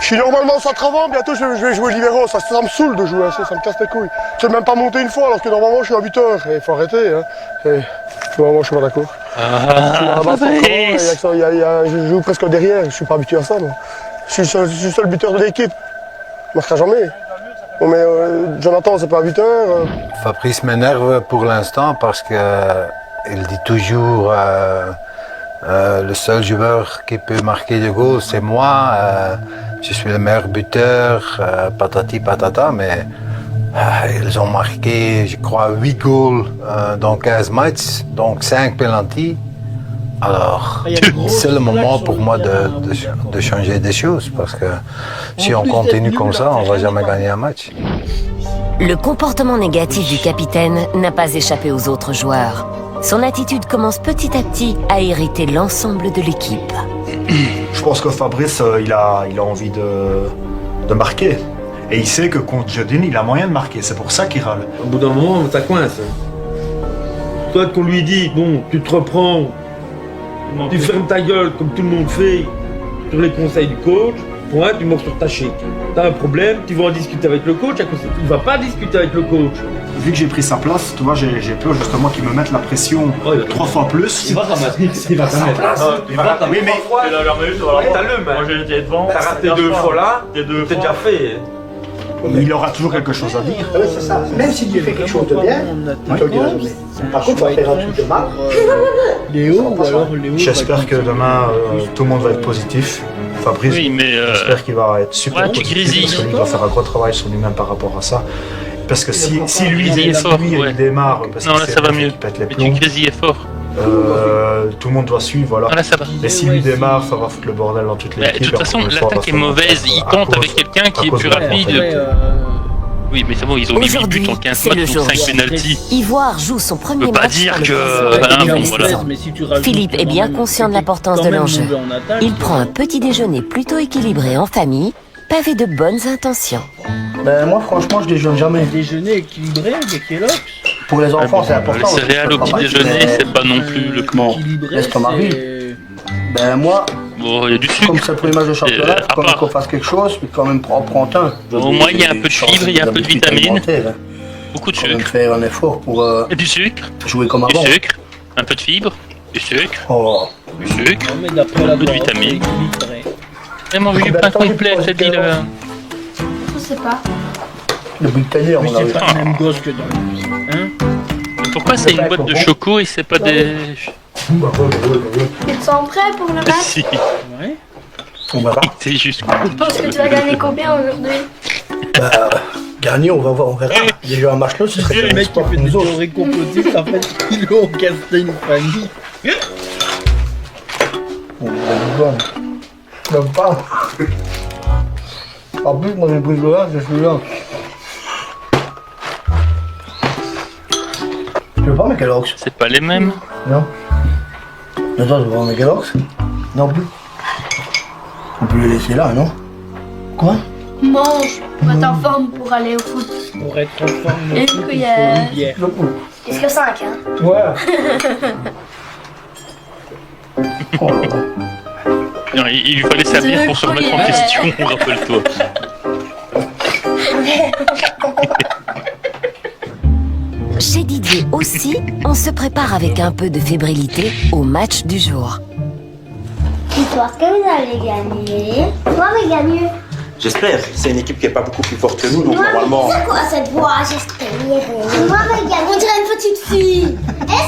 Speaker 3: Je suis normalement centre avant, bientôt je vais jouer libéraux, ça me saoule de jouer ainsi, ça me casse les couilles. Je sais même pas monter une fois alors que normalement je suis un buteur, et il faut arrêter. Hein. Vraiment je suis pas d'accord. Je joue presque derrière, je suis pas habitué à ça moi. Je suis le seul buteur de l'équipe, je marquera jamais. Bon, mais Jonathan c'est pas un buteur.
Speaker 10: Fabrice m'énerve pour l'instant parce que il dit toujours le seul joueur qui peut marquer de goal c'est moi. Je suis le meilleur buteur, patati patata, mais ils ont marqué, je crois, 8 goals dans 15 matchs, donc 5 penalties. Alors, c'est le moment pour moi de changer des choses, parce que si on continue comme ça, on ne va jamais gagner un match.
Speaker 4: Le comportement négatif du capitaine n'a pas échappé aux autres joueurs. Son attitude commence petit à petit à irriter l'ensemble de l'équipe.
Speaker 12: Je pense que Fabrice, il a envie de marquer. Et il sait que contre Jodine, il a moyen de marquer. C'est pour ça qu'il râle.
Speaker 5: Au bout d'un moment, ça coince. Toi, qu'on lui dit, bon, tu te reprends, tu fermes ta gueule comme tout le monde fait sur les conseils du coach, point, tu mords sur ta chic. T'as un problème, tu vas en discuter avec le coach, il va pas discuter avec le coach.
Speaker 12: Vu que j'ai pris sa place, tu vois, j'ai peur justement qu'il me mette la pression 3 fois plus.
Speaker 5: Il va t'en mettre. Il va t'en mettre. Il va t'en mettre 3 fois. T'allumes. Moi j'étais devant. T'as raté 2 fois là. T'es déjà fait.
Speaker 12: Il aura toujours quelque chose à dire.
Speaker 9: Oui, c'est ça. Même si tu fais quelque chose de bien, tu te le diras jamais. Par contre, tu vas faire un truc de mal.
Speaker 1: Léo ou alors Léo.
Speaker 12: J'espère que demain, tout le monde va être positif. Fabrice,
Speaker 2: Oui, mais
Speaker 12: j'espère qu'il va être super
Speaker 2: ouais, tu
Speaker 12: positif.
Speaker 2: grisilles.
Speaker 12: Parce qu'il doit faire un gros travail sur lui-même par rapport à ça. Parce que si lui,
Speaker 2: Grisilles fort, ouais.
Speaker 12: il démarre, parce
Speaker 2: Non,
Speaker 12: que
Speaker 2: là
Speaker 12: c'est
Speaker 2: ça va
Speaker 12: lui
Speaker 2: mieux.
Speaker 12: qui pète les
Speaker 2: Mais tu
Speaker 12: plombs,
Speaker 2: grésillais fort.
Speaker 12: tout le monde doit suivre, voilà.
Speaker 2: Ah, là ça va.
Speaker 12: Et si lui démarre, ça va foutre le bordel dans toute
Speaker 2: Mais
Speaker 12: l'équipe.
Speaker 2: de toute façon, l'attaque est mauvaise. Il tente avec quelqu'un qui est plus rapide. Oui, mais c'est bon, ils ont mis 8 buts en 15
Speaker 4: c'est le
Speaker 2: matchs,
Speaker 4: jour
Speaker 2: donc 5
Speaker 4: J.
Speaker 2: pénaltys.
Speaker 4: Ivoire joue son
Speaker 2: On
Speaker 4: premier
Speaker 2: peut pas
Speaker 4: match
Speaker 2: dire
Speaker 4: sur le
Speaker 2: que.
Speaker 4: principe de
Speaker 2: bon,
Speaker 4: nouvelle
Speaker 2: voilà.
Speaker 4: saison. Philippe est bien conscient de l'importance de l'enjeu. Il prend un petit déjeuner plutôt équilibré en famille, pavé de bonnes intentions.
Speaker 9: Ben moi franchement je déjeune jamais.
Speaker 1: Déjeuner équilibré avec Kellogg's.
Speaker 9: Pour les enfants c'est important.
Speaker 2: Les céréales au petit déjeuner, c'est pas non plus le
Speaker 9: Bon,
Speaker 1: Équilibré,
Speaker 9: l'estomac vide.
Speaker 1: c'est...
Speaker 9: Ben moi,
Speaker 2: Bon, il y a du sucre.
Speaker 9: comme c'est le premier match de championnat,
Speaker 2: à
Speaker 9: quand même
Speaker 2: part-
Speaker 9: qu'on fasse quelque chose, puis quand même prendre un.
Speaker 2: Au moins, il y a un peu de fibre, il y a un peu de vitamines.
Speaker 9: Hein.
Speaker 2: Beaucoup de
Speaker 9: Quand même
Speaker 2: sucre.
Speaker 9: faire un effort pour
Speaker 2: Et du sucre.
Speaker 9: jouer comme
Speaker 2: Du
Speaker 9: avant.
Speaker 2: sucre. Un peu de fibre. Du sucre.
Speaker 9: Oh.
Speaker 2: Du sucre.
Speaker 1: Non, mais d'après la
Speaker 2: Un peu de
Speaker 1: boîte,
Speaker 2: vitamines.
Speaker 1: c'est équilibré.
Speaker 2: Et manger du pain complet, je te dis là.
Speaker 13: Je sais pas.
Speaker 9: Le Britannier,
Speaker 1: Mais
Speaker 9: on a
Speaker 1: c'est pas le même gosse que dans le... Hein?
Speaker 2: Pourquoi c'est une boîte de choco et c'est pas des.
Speaker 13: Tu te sens prêt pour le match?
Speaker 2: Si.
Speaker 1: Ouais.
Speaker 9: On verra.
Speaker 2: C'est juste.
Speaker 13: Je pense que tu vas gagner combien aujourd'hui?
Speaker 9: Bah, gagner, on va voir, on verra. Il y a eu un match là, ce serait
Speaker 1: Le
Speaker 9: quand même
Speaker 1: mec qui
Speaker 9: sport
Speaker 1: fait
Speaker 9: pour
Speaker 1: des
Speaker 9: nous autres.
Speaker 1: théories complotistes, en fait, ils ont cassé une famille.
Speaker 9: Bon, même pas. En plus, moi j'ai pris le là, je suis là. Tu veux pas mes Kellogg's?
Speaker 2: C'est pas les mêmes.
Speaker 9: Non. Mais toi, tu veux pas mes Kellogg's? Non plus. On peut les laisser là, non? Quoi?
Speaker 13: Mange pour être en forme pour aller au foot.
Speaker 1: Pour être en forme,
Speaker 13: Et
Speaker 1: il faut
Speaker 13: puis,
Speaker 1: une bière.
Speaker 13: Jusqu'à 5, hein?
Speaker 9: Ouais.
Speaker 2: Non, il lui fallait servir pour se remettre en question, rappelle-toi.
Speaker 4: Chez Didier aussi, on se prépare avec un peu de fébrilité au match du jour.
Speaker 13: Dites-moi, est-ce que vous allez gagner? Moi, mais gagner.
Speaker 8: J'espère. C'est une équipe qui est pas beaucoup plus forte que nous, donc normalement.
Speaker 13: C'est quoi cette voix? J'espère. Moi, mais gagner. On dirait une petite fille.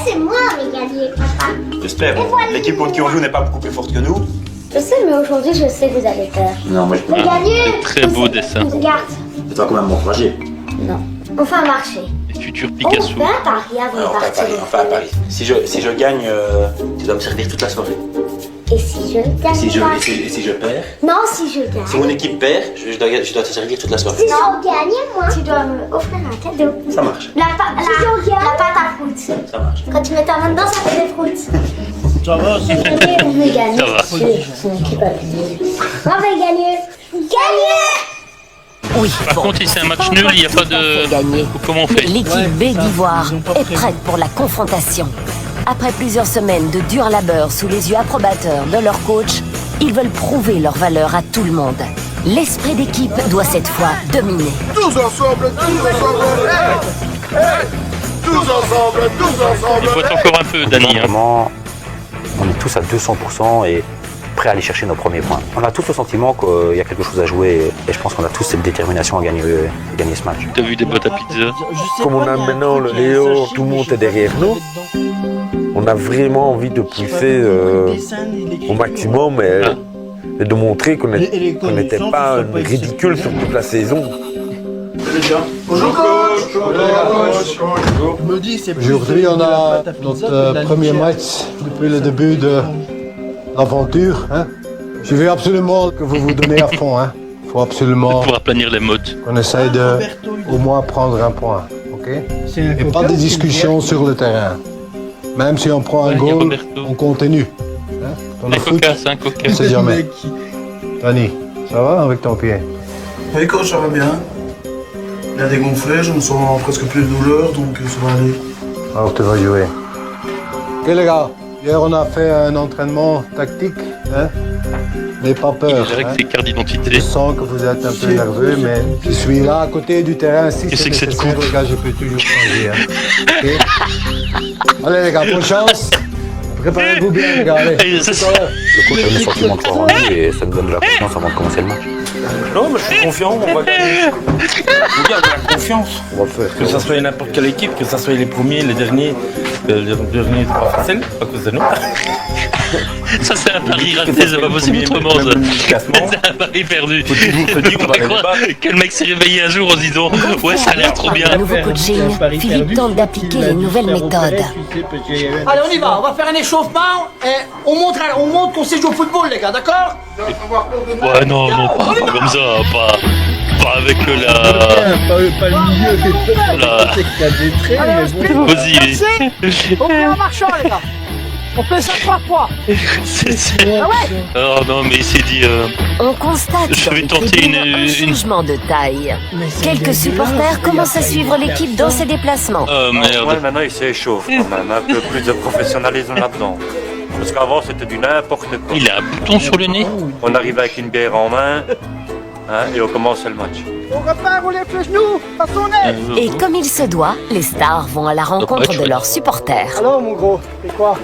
Speaker 13: C'est moi, mais gagner, papa.
Speaker 8: J'espère. L'équipe contre qui on joue n'est pas beaucoup plus forte que nous.
Speaker 13: Je sais, mais aujourd'hui, je sais que vous allez faire.
Speaker 8: Non, moi je peux
Speaker 13: Mais
Speaker 8: pas.
Speaker 13: gagner.
Speaker 2: Très beau dessin.
Speaker 13: Regarde.
Speaker 8: Tu vas quand même m'encourager.
Speaker 13: Non. On fait un marché.
Speaker 2: Futur
Speaker 13: On
Speaker 2: Picasso.
Speaker 13: fait un pari avant de partir.
Speaker 8: On fait à Paris. Si je gagne, tu dois me servir toute la soirée.
Speaker 13: Et si je gagne
Speaker 8: Si
Speaker 13: pas?
Speaker 8: si je perds,
Speaker 13: Non, si je gagne.
Speaker 8: si mon équipe perd, je dois te servir toute la soirée.
Speaker 13: Si je gagne, moi, tu dois me offrir un cadeau.
Speaker 8: Ça marche.
Speaker 13: La pâte à fruits.
Speaker 8: Ça marche.
Speaker 13: Quand tu mets ta main dedans, ça fait des fruits.
Speaker 1: Ça va,
Speaker 13: Si je gagne, on va gagner.
Speaker 2: Ça va.
Speaker 13: Son équipe a gagné. On va gagner. Gagner!
Speaker 4: Oui,
Speaker 2: Par contre, si c'est un match nul, il n'y a pas de...
Speaker 4: gagner.
Speaker 2: Comment on
Speaker 4: Mais
Speaker 2: fait?
Speaker 4: l'équipe B d'Ivoire est prête pour la confrontation. Après plusieurs semaines de dur labeur sous les yeux approbateurs de leur coach, ils veulent prouver leur valeur à tout le monde. L'esprit d'équipe doit cette fois dominer.
Speaker 9: Tous ensemble, tous ensemble,
Speaker 2: Il faut être encore un peu, Dany. Hein.
Speaker 7: Vraiment, on est tous à 200% et prêts à aller chercher nos premiers points. On a tous le sentiment qu'il y a quelque chose à jouer et je pense qu'on a tous cette détermination à gagner ce match.
Speaker 2: T'as vu des boîtes à pizza?
Speaker 11: Comme on a maintenant le Léo, tout le monde est derrière nous. On a vraiment envie de pousser au maximum et de montrer qu'on n'était pas ridicule sur toute la saison.
Speaker 9: Bonjour coach.
Speaker 1: Je me dis, c'est plus
Speaker 10: Aujourd'hui, on
Speaker 1: de la
Speaker 10: a
Speaker 1: pâte à pizza que
Speaker 10: notre
Speaker 1: de la
Speaker 10: premier
Speaker 1: litière.
Speaker 10: match depuis le début de l'aventure. Hein. Je veux absolument que vous vous donnez à fond. Hein. Il faut absolument
Speaker 2: Pouvoir planir les modes.
Speaker 10: qu'on essaye de au moins prendre un point. Ok?
Speaker 1: C'est un
Speaker 10: Et
Speaker 1: coca
Speaker 10: pas de
Speaker 1: ou c'est
Speaker 10: discussion
Speaker 1: une
Speaker 10: sur le terrain. Même si on prend un
Speaker 2: Ouais, il y a
Speaker 10: goal,
Speaker 2: Roberto.
Speaker 10: on continue. Hein. Dans le
Speaker 2: Un
Speaker 10: foot,
Speaker 2: coca, c'est un coca.
Speaker 10: on sait jamais. Tony, ça va avec ton pied?
Speaker 6: Oui, coach, ça va bien. Il a dégonflé, je me sens presque plus de douleur, donc ça va aller.
Speaker 10: Alors tu vas jouer. Ok les gars, hier on a fait un entraînement tactique. Hein. N'ayez pas
Speaker 2: Il
Speaker 10: peur.
Speaker 2: dirait que
Speaker 10: Hein.
Speaker 2: c'est carte d'identité.
Speaker 10: Je sens que vous êtes un peu nerveux, mais je suis là à côté du terrain. Si
Speaker 2: Qu'est-ce
Speaker 10: c'est
Speaker 2: que c'est de
Speaker 10: nécessaire,
Speaker 2: coupe
Speaker 10: les gars, je peux toujours changer. Hein. Ok. Allez les gars, bonne chance. Préparez-vous bien les gars. Allez.
Speaker 2: Et ça, c'est-
Speaker 7: Le coach a le sentiment de foi en nous et ça nous donne de la confiance avant de commencer le match.
Speaker 5: Non, mais je suis confiant, on va gagner. On garde la confiance.
Speaker 11: On va le faire.
Speaker 5: Que ça soit n'importe quelle équipe, que ça soit les premiers, les derniers. Les derniers, c'est pas facile, à cause de nous.
Speaker 2: Ça, c'est un pari raté, c'est pas possible autrement, ça. C'est un pari perdu.
Speaker 5: Faut toujours se dire, on va
Speaker 2: On
Speaker 5: les
Speaker 2: croire
Speaker 5: battre.
Speaker 2: que le mec s'est réveillé un jour en se disant ouais, ça a l'air trop bien.
Speaker 4: Un nouveau coaching, Philippe tente d'appliquer les nouvelles méthodes.
Speaker 1: Allez, on y va, on va faire un échauffement et on montre qu'on sait jouer au football, les gars, d'accord?
Speaker 2: Ouais, non, pas comme ça, pas avec la...
Speaker 1: Pas le milieu,
Speaker 2: la...
Speaker 1: c'est qu'il y a des traits, mais bon.
Speaker 2: Vas-y.
Speaker 1: On fait en marchant, les gars. On fait ça 3 fois. Ah ouais?
Speaker 2: Oh non, mais il s'est dit...
Speaker 4: On constate
Speaker 2: Je
Speaker 4: dans
Speaker 2: vais
Speaker 4: les
Speaker 2: tenter
Speaker 4: tribunes
Speaker 2: une-
Speaker 4: un changement de taille. Quelques supporters commencent à suivre l'équipe dans ses déplacements.
Speaker 2: Oh merde.
Speaker 14: Ouais, maintenant il s'échauffe quand même, un peu plus de professionnalisme là-dedans. Parce qu'avant c'était du n'importe quoi.
Speaker 2: Il a un bouton sur le nez.
Speaker 14: On arrive avec une bière en main et on commence le match.
Speaker 1: On repart, on lève les genoux, à son nez.
Speaker 4: Et comme il se doit, les stars vont à la rencontre de leurs supporters.
Speaker 3: Alors mon gros, c'est quoi?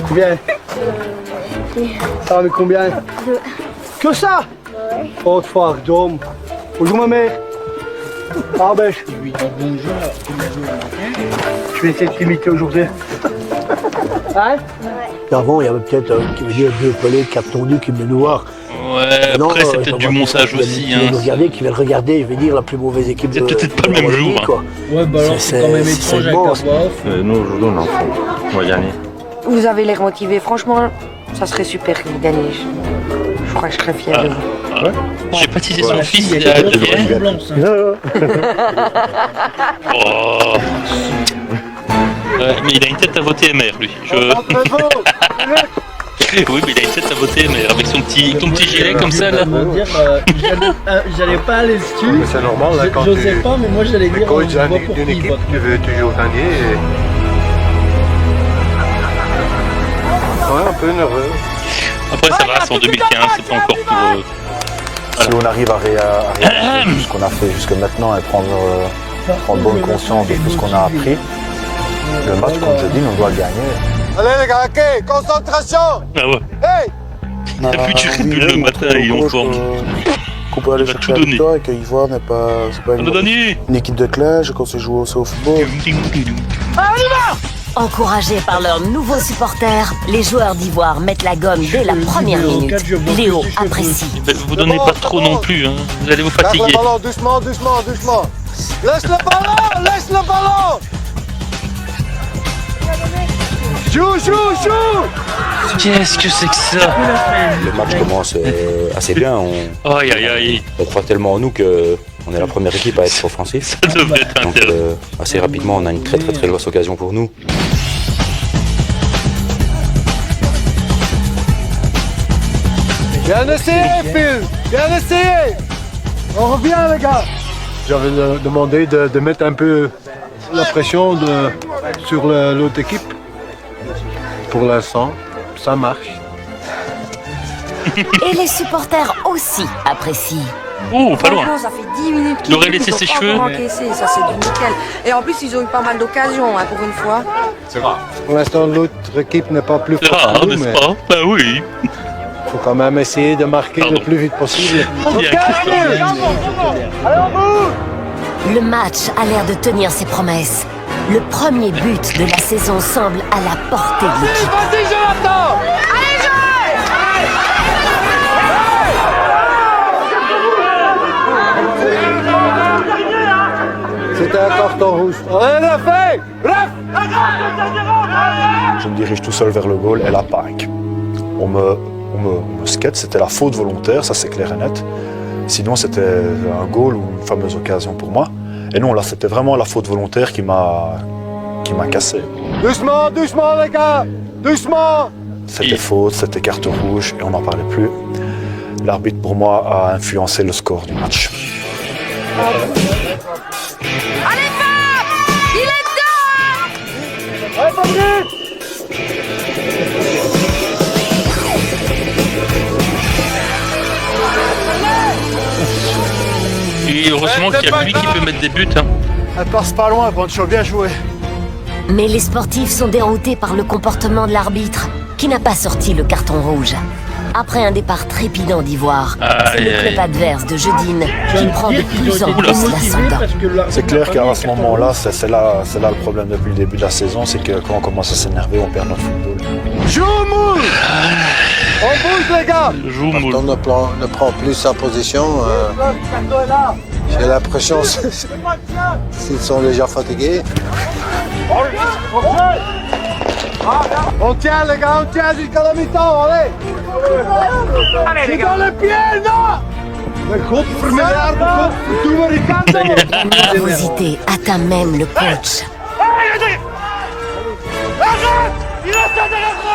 Speaker 3: Combien? Ça va avec combien? Que ça? Oh, fuck, Dom. Bonjour ma mère. Ah ben, je vais essayer de t'imiter aujourd'hui. Hein?
Speaker 15: Avant, il y avait peut-être qui veut dire deux collègues qui a attendu, qui venaient nous voir.
Speaker 2: Ouais, après c'est peut-être du montage aussi.
Speaker 15: Qui viennent nous regarder, qui viennent regarder, je vais dire, la plus mauvaise équipe de...
Speaker 2: C'est peut-être pas le même jour.
Speaker 15: Quoi.
Speaker 1: Ouais, bah alors c'est quand même étrange avec la voix off.
Speaker 5: Nous, aujourd'hui, on va gagner.
Speaker 16: Vous avez l'air motivé, franchement, ça serait super que vous gagnez. Je crois que je serais fier de vous.
Speaker 2: J'ai baptisé son fils
Speaker 1: Il
Speaker 2: il
Speaker 1: y
Speaker 2: y
Speaker 1: a
Speaker 2: a
Speaker 1: des grosses
Speaker 2: hier.
Speaker 1: semblances,
Speaker 2: Oh. Ouais, mais il a une tête à voter MR lui. Oui, mais il a une tête à voter MR avec ton petit gilet comme ça là.
Speaker 1: J'allais pas aller dessus.
Speaker 10: Mais c'est normal, là, quand
Speaker 1: J'osais
Speaker 10: tu-
Speaker 1: pas, mais moi j'allais dire.
Speaker 10: Coach
Speaker 1: on voit pour
Speaker 10: d'une
Speaker 1: qui il
Speaker 10: équipe,
Speaker 1: vote.
Speaker 10: tu veux toujours gagner. Ouais, un peu nerveux.
Speaker 2: Après, ça va, c'est en 2015, c'est pas encore pour.
Speaker 12: Si on arrive à réaliser ce qu'on a fait jusque maintenant et prendre bonne conscience de tout ce qu'on a appris, le match contre Jeudine, on doit le gagner.
Speaker 10: Allez les gars, ok, concentration.
Speaker 2: Ah ouais.
Speaker 10: Hey.
Speaker 2: Il a plus du Red Bull le matin, il est en forme.
Speaker 6: Qu'on peut aller chercher la victoire et qu'Ivoire n'est pas, c'est pas une équipe de clash quand c'est joué aussi au football.
Speaker 4: Encouragés par leurs nouveaux supporters, les joueurs d'Ivoire mettent la gomme dès la première minute. Léo apprécie.
Speaker 2: Vous donnez pas trop non plus, hein. Vous allez vous fatiguer.
Speaker 10: Laisse le ballon, doucement, doucement, doucement. Laisse le ballon, laisse le ballon. Joue, joue, joue.
Speaker 2: Qu'est-ce que c'est que ça?
Speaker 7: Le match commence assez bien.
Speaker 2: Aïe aïe aïe.
Speaker 7: On croit tellement en nous qu'on est la première équipe à être offensif.
Speaker 2: Ça devrait être
Speaker 7: donc assez rapidement, on a une très grosse occasion pour nous.
Speaker 10: Bien essayé, Phil. Bien essayé. On revient, les gars. J'avais demandé de mettre un peu la pression sur l'autre équipe. Pour l'instant, ça marche.
Speaker 4: Et les supporters aussi apprécient.
Speaker 2: Oh, pas loin.
Speaker 16: Ça fait 10 minutes
Speaker 2: Il aurait laissé ses cheveux.
Speaker 16: Ça, c'est du nickel. Et en plus, ils ont eu pas mal d'occasions, hein, pour une fois.
Speaker 10: C'est rare. Pour l'instant, l'autre équipe n'est pas plus forte.
Speaker 2: C'est rare, n'est-ce pas? Bah oui.
Speaker 10: Faut quand même essayer de marquer le plus vite possible.
Speaker 4: Le match a l'air de tenir ses promesses. Le premier but de la saison semble à la portée de l'équipe.
Speaker 10: Vas-y, Jonathan! Allez, C'était un carton rouge. On l'a fait!
Speaker 12: Je me dirige tout seul vers le goal et la panique. On me skate, c'était la faute volontaire, ça c'est clair et net. Sinon c'était un goal ou une fameuse occasion pour moi. Et non, là c'était vraiment la faute volontaire qui m'a cassé.
Speaker 10: Doucement, doucement les gars! Doucement!
Speaker 12: C'était faute, c'était carte rouge et on n'en parlait plus. L'arbitre pour moi a influencé le score du match.
Speaker 13: Allez, Fab! Il est dedans!
Speaker 10: Allez, Fabrice!
Speaker 2: Et heureusement qu'il y a lui qui peut mettre des buts. Hein.
Speaker 10: Elle passe pas loin, Pancho, bien joué.
Speaker 4: Mais les sportifs sont déroutés par le comportement de l'arbitre, qui n'a pas sorti le carton rouge. Après un départ trépidant d'Ivoire, c'est le club adverse de Jeudine qui prend de plus en plus l'ascendant.
Speaker 12: C'est clair qu'à ce moment-là, c'est là le problème depuis le début de la saison, c'est que quand on commence à s'énerver, on perd notre football.
Speaker 10: Joue moule! On bouge les gars!
Speaker 15: Quand on ne prend plus sa position, j'ai l'impression qu'ils sont déjà fatigués.
Speaker 10: On tient les gars, on tient jusqu'à la mi-temps, allez! C'est dans le pied, non!
Speaker 4: La nervosité atteint même le coach.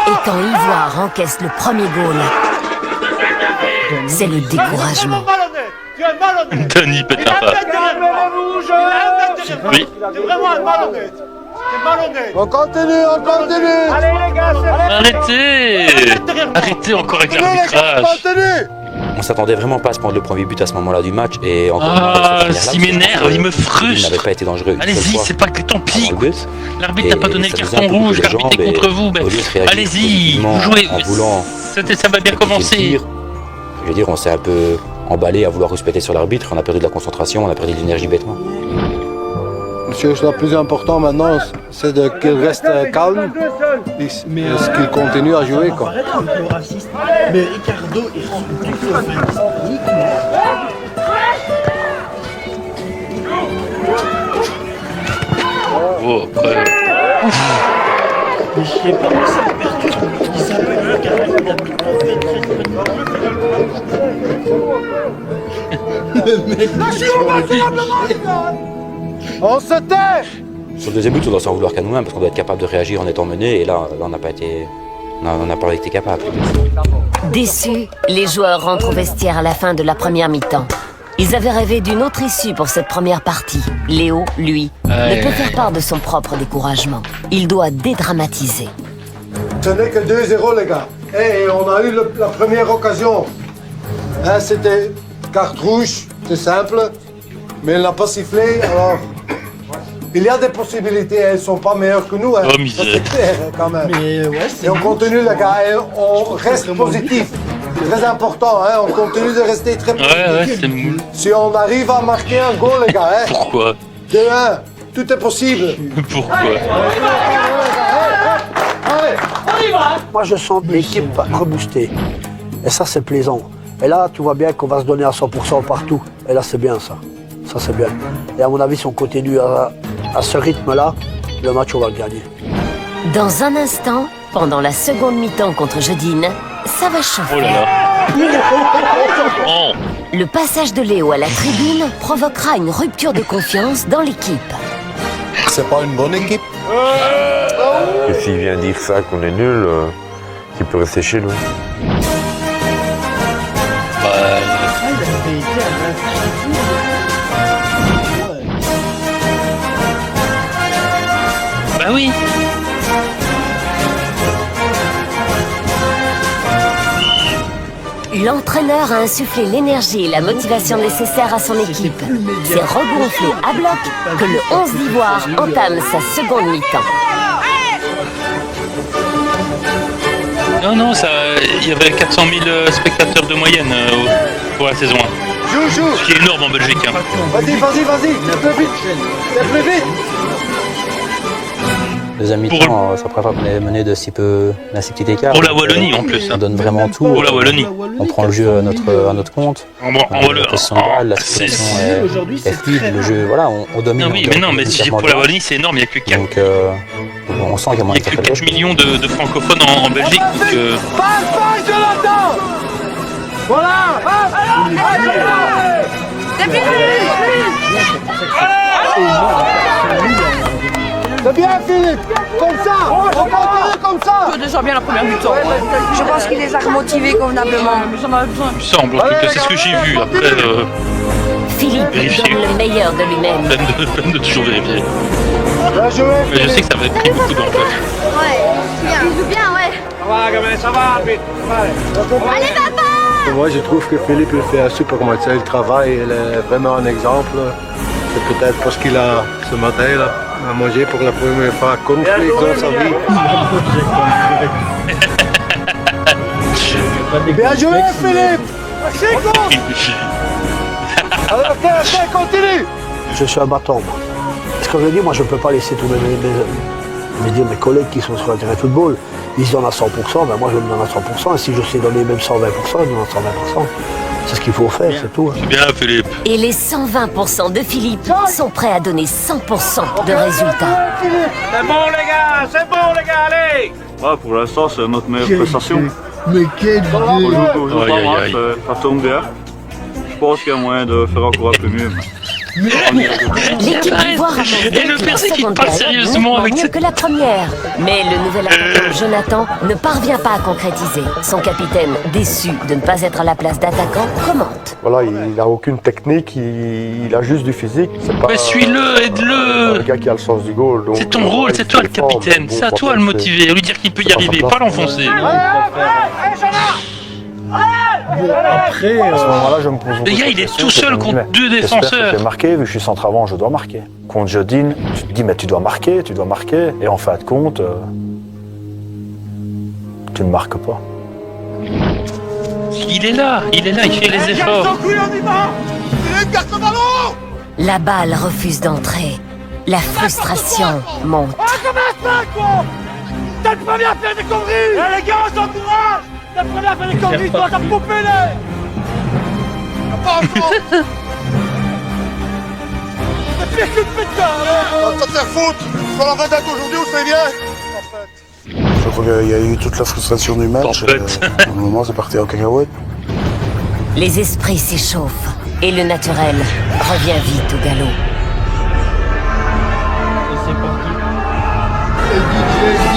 Speaker 4: Et quand Ivoire encaisse le premier goal, c'est le découragement.
Speaker 2: Denis pète un pas. Oui.
Speaker 10: C'est vraiment un malhonnête. On continue, on continue. Allez les gars,
Speaker 2: Arrêtez encore avec l'arbitrage.
Speaker 7: On s'attendait vraiment pas à se prendre le premier but à ce moment-là du match et encore
Speaker 2: il m'énerve, il me frustre.
Speaker 7: Il n'avait pas été dangereux.
Speaker 2: Allez-y, c'est pas que tant pis. L'arbitre n'a pas donné le carton rouge, l'arbitre est contre vous. Allez-y, vous jouez. Ça va bien commencer.
Speaker 7: Je veux dire, on s'est un peu emballé à vouloir respecter sur l'arbitre, on a perdu de la concentration, on a perdu de l'énergie bêtement.
Speaker 10: Monsieur, le plus important maintenant, c'est qu'il reste calme et qu'il continue à jouer. Quoi.
Speaker 1: Mais Ricardo est plutôt fantastique.
Speaker 2: Oh, après.
Speaker 1: Mais je sais pas où ça perturbe. Il s'appelle Ricardo, il a mis
Speaker 10: On se tait!
Speaker 7: Sur le deuxième but, on doit s'en vouloir qu'à nous-mêmes parce qu'on doit être capable de réagir en étant mené et là on n'a pas été capable.
Speaker 4: Déçus, les joueurs rentrent au vestiaire à la fin de la première mi-temps. Ils avaient rêvé d'une autre issue pour cette première partie. Léo, lui, ne peut faire part de son propre découragement. Il doit dédramatiser.
Speaker 10: Ce n'est que 2-0 les gars. Et on a eu la première occasion. Hein, c'était carte rouge, c'est simple. Mais elle n'a pas sifflé, alors... Il y a des possibilités, elles ne sont pas meilleures que nous. Hein.
Speaker 2: Oh,
Speaker 10: Ça,
Speaker 2: misère.
Speaker 10: c'est clair quand même.
Speaker 1: Mais ouais,
Speaker 10: Et on continue les gars, et on reste positif. C'est très important, hein. On continue de rester très positif.
Speaker 2: Ouais, c'est mou.
Speaker 10: Si on arrive à marquer un goal les gars, hein.
Speaker 2: Pourquoi
Speaker 10: 2-1, tout est possible.
Speaker 2: Pourquoi
Speaker 17: Moi, je sens l'équipe reboostée. Et ça, c'est plaisant. Et là, tu vois bien qu'on va se donner à 100% partout. Et là, c'est bien ça. Ça, c'est bien. Et à mon avis, si on continue à ce rythme-là, le match, on va le gagner.
Speaker 4: Dans un instant, pendant la seconde mi-temps contre Jeudine, ça va chauffer.
Speaker 2: Oh là là. Oh.
Speaker 4: Le passage de Léo à la tribune provoquera une rupture de confiance dans l'équipe.
Speaker 15: C'est pas une bonne équipe.
Speaker 11: Et s'il vient dire ça, qu'on est nul, qu'il peut rester chez nous.
Speaker 2: Bah oui.
Speaker 4: L'entraîneur a insufflé l'énergie et la motivation nécessaires à son équipe. C'est regonflé à bloc que le 11 d'Ivoire entame sa seconde mi-temps.
Speaker 2: Non, ça, il y avait 400 000 spectateurs de moyenne pour la saison 1.
Speaker 10: Joue.
Speaker 2: Ce qui est énorme en Belgique. Hein.
Speaker 10: Vas-y. Plus vite.
Speaker 7: Deuxième mi-temps, ça pourrait pas mener de si petit écart.
Speaker 2: Pour la Wallonie en plus.
Speaker 7: On donne vraiment tout.
Speaker 2: Pour la Wallonie.
Speaker 7: On prend le jeu à notre compte. La possession de balle, la situation est fluide, le jeu, voilà, on domine.
Speaker 2: Non, oui, mais si pour la Wallonie, c'est énorme, il n'y a que 4.
Speaker 7: Donc, on sent qu'il y a moins de
Speaker 2: 4 millions de francophones en Belgique. Donc,
Speaker 10: Passe, Jonathan. Voilà. C'est bien, Philippe. Comme ça. On continue comme ça.
Speaker 16: On peut déjà bien la première mi-temps. Je pense qu'il les a remotivés convenablement.
Speaker 2: il me semble, en tout cas, c'est ce que j'ai vu. Après,
Speaker 4: Philippe
Speaker 2: vérifier.
Speaker 4: donne le meilleur de lui-même.
Speaker 2: Peine de toujours vérifier.
Speaker 10: Bien joué,
Speaker 2: Mais je sais que ça avait pris beaucoup d'ampleur.
Speaker 13: Ouais, bien, il joue bien, ouais.
Speaker 10: Ça va, gamin, ça va.
Speaker 13: Allez, papa.
Speaker 10: Moi, je trouve que Philippe il fait un super match. Il travaille, il est vraiment un exemple. C'est peut-être parce qu'il a ce matin là, à manger pour la première fois cornflakes dans sa vie. Bien joué, Philippe. Alors, ok, continue.
Speaker 17: Je suis un battant. Ce que je dis, moi, je ne peux pas laisser tous mes collègues qui sont sur le terrain de football. Ils se donnent à 100%, ben moi je me donne à 100%. Et si je sais donner même 120%, je donne à 120%. C'est ce qu'il faut faire, c'est tout.
Speaker 2: C'est bien, Philippe.
Speaker 4: Et les 120% de Philippe sont prêts à donner 100% de résultats.
Speaker 5: C'est bon les gars, allez.
Speaker 18: Ouais, pour l'instant, c'est notre meilleure prestation.
Speaker 1: Mais quel
Speaker 18: Aujourd'hui, ça tourne bien. Je pense qu'il y a moyen de faire encore un peu mieux.
Speaker 4: L'équipe d'Ivoire a montré
Speaker 2: Et le
Speaker 4: que la
Speaker 2: pire, c'est qu'il
Speaker 4: seconde
Speaker 2: parle
Speaker 4: période
Speaker 2: sérieusement
Speaker 4: nettement
Speaker 2: avec
Speaker 4: mieux
Speaker 2: cette...
Speaker 4: que la première. Mais le nouvel attaquant Jonathan ne parvient pas à concrétiser. Son capitaine, déçu de ne pas être à la place d'attaquant, commente.
Speaker 12: Voilà, il n'a aucune technique, il a juste du physique. C'est pas,
Speaker 2: suis-le, aide-le.
Speaker 12: Le gars qui a le sens du goal. donc,
Speaker 2: C'est ton rôle, c'est toi le capitaine. C'est à toi de le motiver, à lui dire qu'il peut y arriver, pas l'enfoncer.
Speaker 1: Bon, après,
Speaker 12: à ce moment-là, je me pose
Speaker 2: le gars, il est tout seul contre deux défenseurs.
Speaker 12: Je vais marquer, vu que je suis centre avant, je dois marquer. Contre Jodine, tu te dis, mais tu dois marquer. Et en fin de compte, tu ne marques pas.
Speaker 2: Il est là, il fait les efforts.
Speaker 4: La balle refuse d'entrer. La frustration monte.
Speaker 9: T'as le premier à faire des conneries. Les gars, on s'encourage. T'as le premier à faire des conneries, toi, t'as poupé les. Pas encore. C'est pire que de pétard. On va te faire foutre. Sur la vedette aujourd'hui, on sait bien.
Speaker 6: Je crois qu'il y a eu toute la frustration du match. Au moment, c'est parti en cacahuète.
Speaker 4: Les esprits s'échauffent et le naturel revient vite au galop.
Speaker 1: Et c'est parti. Et DJ,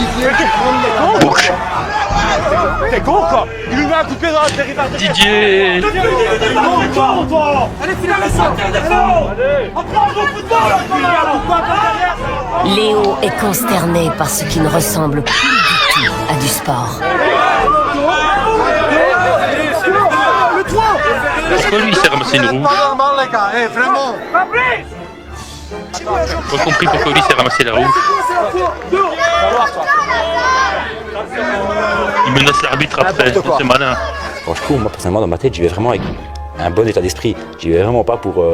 Speaker 9: T'es con quoi. Il lui met un coup de pied dans la dérive.
Speaker 2: Didier.
Speaker 9: Allez, finalement, ça tire des fonds. On prend le football.
Speaker 4: Léo est consterné par ce qui ne ressemble plus du tout à du sport.
Speaker 2: Pourquoi lui il s'est ramassé une rouge?
Speaker 10: Normal, les gars, vraiment.
Speaker 2: J'ai pas compris pourquoi lui il s'est ramassé la rouge. Il menace l'arbitre après, c'est malin.
Speaker 7: Quand je cours, moi personnellement dans ma tête, j'y vais vraiment avec un bon état d'esprit. J'y vais vraiment pas pour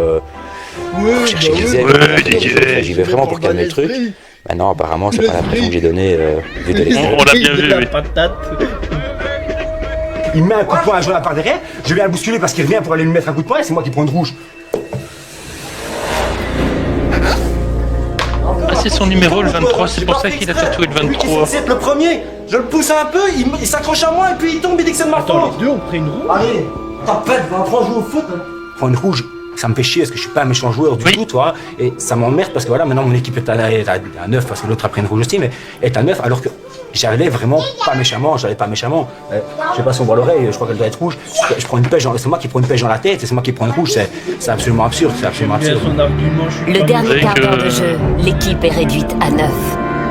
Speaker 7: chercher des aides. J'y vais vraiment pour calmer le truc. Maintenant, apparemment, c'est pas l'impression que j'ai donnée vu de l'extérieur.
Speaker 2: On l'a bien vu, oui.
Speaker 19: Il met un coup de poing à Jonah par derrière, je vais la bousculer parce qu'il revient pour aller lui mettre un coup de poing et c'est moi qui prends une rouge.
Speaker 2: Ah, c'est son numéro, le 23, c'est pour ça qu'il a tatoué le 23.
Speaker 19: C'est le premier, je le pousse un peu, il s'accroche à moi et puis il tombe, il dit que c'est de ma faute.
Speaker 1: Attends, les deux ont pris une rouge.
Speaker 19: Allez, tapette, 23 jouer au foot. Prends une rouge, ça me fait chier parce que je suis pas un méchant joueur du tout, tu vois. Et ça m'emmerde parce que voilà, maintenant mon équipe est à 9 parce que l'autre a pris une rouge aussi, mais est à 9 alors que j'allais vraiment pas méchamment, Je sais pas si on voit l'oreille, je crois qu'elle doit être rouge. Je prends une pêche, c'est moi qui prends une pêche dans la tête et c'est moi qui prends une rouge, c'est absolument absurde,
Speaker 4: Le dernier quart d'heure de jeu, l'équipe est réduite à 9.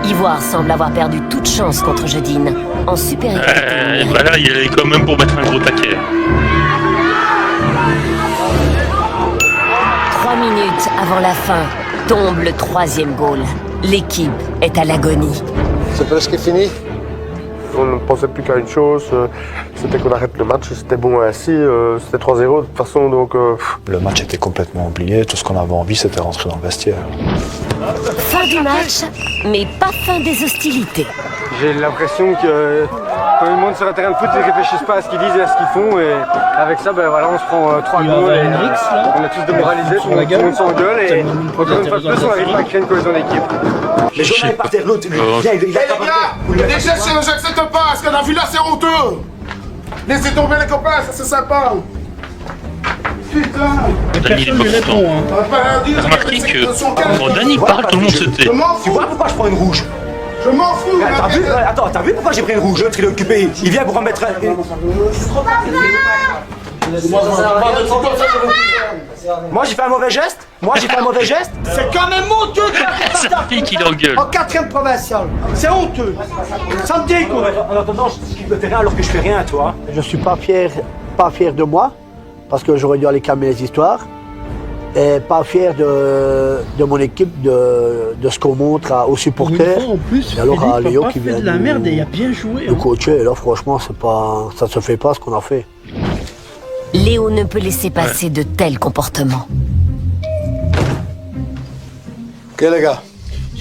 Speaker 4: Ivoire semble avoir perdu toute chance contre Jedine, en supériorité.
Speaker 2: Bah là, il est quand même pour mettre un gros taquet.
Speaker 4: 3 minutes avant la fin, tombe le 3e goal. L'équipe est à l'agonie.
Speaker 15: C'est presque fini.
Speaker 3: On ne pensait plus qu'à une chose, c'était qu'on arrête le match, c'était bon ainsi, c'était 3-0 de toute façon, donc...
Speaker 12: Le match était complètement oublié, tout ce qu'on avait envie c'était rentrer dans le vestiaire.
Speaker 4: Fin du match, mais pas fin des hostilités.
Speaker 3: J'ai l'impression que quand le monde sur un terrain de foot, ils ne réfléchissent pas à ce qu'ils disent et à ce qu'ils font, et avec ça, ben voilà, on se prend 3 goals, et on est tous démoralisés, tout le monde s'engueule, et encore une fois de plus, on n'arrive pas à créer une cohésion d'équipe.
Speaker 19: Mais Jonah est par terre, l'autre, il a
Speaker 9: les gars, déjà j'accepte pas, ce qu'on a vu là c'est honteux. Laissez tomber les copains, ça c'est sympa. Putain.
Speaker 2: Dany il est pas content. T'as remarqué que quand Dany parle, tout le monde se tait.
Speaker 19: Tu vois pourquoi je prends une rouge?
Speaker 9: Je m'en fous.
Speaker 19: T'as vu pourquoi j'ai pris une rouge? L'autre il est occupé, il vient pour en mettre un... Moi j'ai fait un mauvais geste? C'est quand même honteux.
Speaker 2: C'est la fille qui l'engueule.
Speaker 19: En 4e provincial, c'est honteux. Ça me dégoûte. En attendant, je peux faire rien alors que je fais rien, toi.
Speaker 17: Je suis pas fier de moi, parce que j'aurais dû aller calmer les histoires, et pas fier de mon équipe, de ce qu'on montre aux supporters.
Speaker 1: En plus,
Speaker 17: et alors à
Speaker 1: Philippe
Speaker 17: Léo
Speaker 1: a pas
Speaker 17: qui
Speaker 1: fait
Speaker 17: vient
Speaker 1: de la merde et il a bien joué.
Speaker 17: nous coacher, et là franchement, ça se fait pas ce qu'on a fait.
Speaker 4: Léo ne peut laisser passer de tels comportements.
Speaker 15: Ok les gars,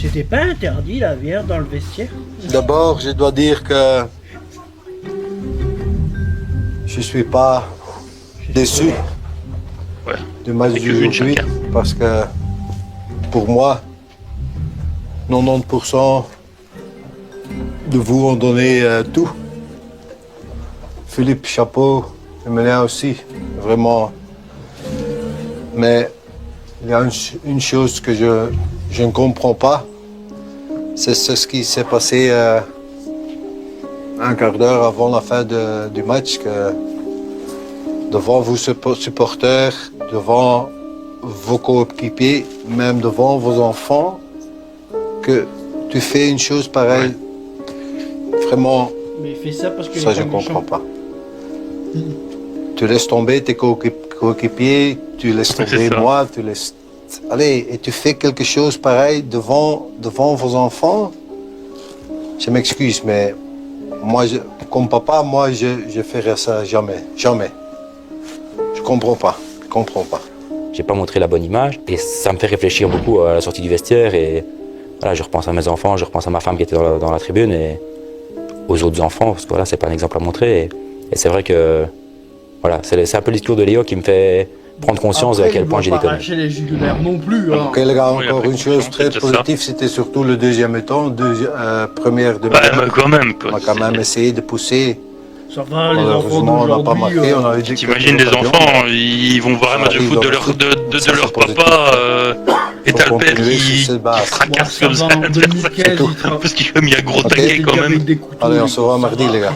Speaker 1: C'était pas interdit la bière dans le vestiaire?
Speaker 15: d'abord je dois dire que je suis pas déçu du match d'aujourd'hui parce que pour moi 90% de vous ont donné tout. Philippe, chapeau, Emilien aussi, vraiment. Mais il y a une chose que je ne comprends pas, c'est ce qui s'est passé un quart d'heure avant la fin du match, que devant vos supporters, devant vos coéquipiers, même devant vos enfants, que tu fais une chose pareille. Vraiment,
Speaker 1: Mais il fait ça parce que
Speaker 15: ça je ne comprends pas. Tu laisses tomber tes coéquipiers, tu laisses tomber moi, tu laisses... Allez, et tu fais quelque chose pareil devant vos enfants. Je m'excuse, mais moi, comme papa, moi, je ferais ça jamais. Jamais. Je comprends pas.
Speaker 7: J'ai pas montré la bonne image et ça me fait réfléchir beaucoup à la sortie du vestiaire et voilà, je repense à mes enfants, je repense à ma femme qui était dans la tribune et aux autres enfants parce que voilà, c'est pas un exemple à montrer et c'est vrai que voilà, c'est un peu le discours de Léo qui me fait prendre conscience de à quel point j'ai déconné.
Speaker 1: Les jugulaires non plus. Hein.
Speaker 15: Ok les gars, encore une chose très positive, c'était surtout le deuxième temps, première demi-heure.
Speaker 2: Bah, quand même, quoi.
Speaker 15: On a quand même essayé de pousser.
Speaker 1: Ça va, les enfants
Speaker 15: on n'a pas marqué, on avait dit.
Speaker 2: T'imagines les enfants, ils vont voir un match de foot de leur papa et t'as le père qui fracasse comme ça parce qu'il a mis un gros taquet quand même.
Speaker 15: Allez, on se voit mardi les gars.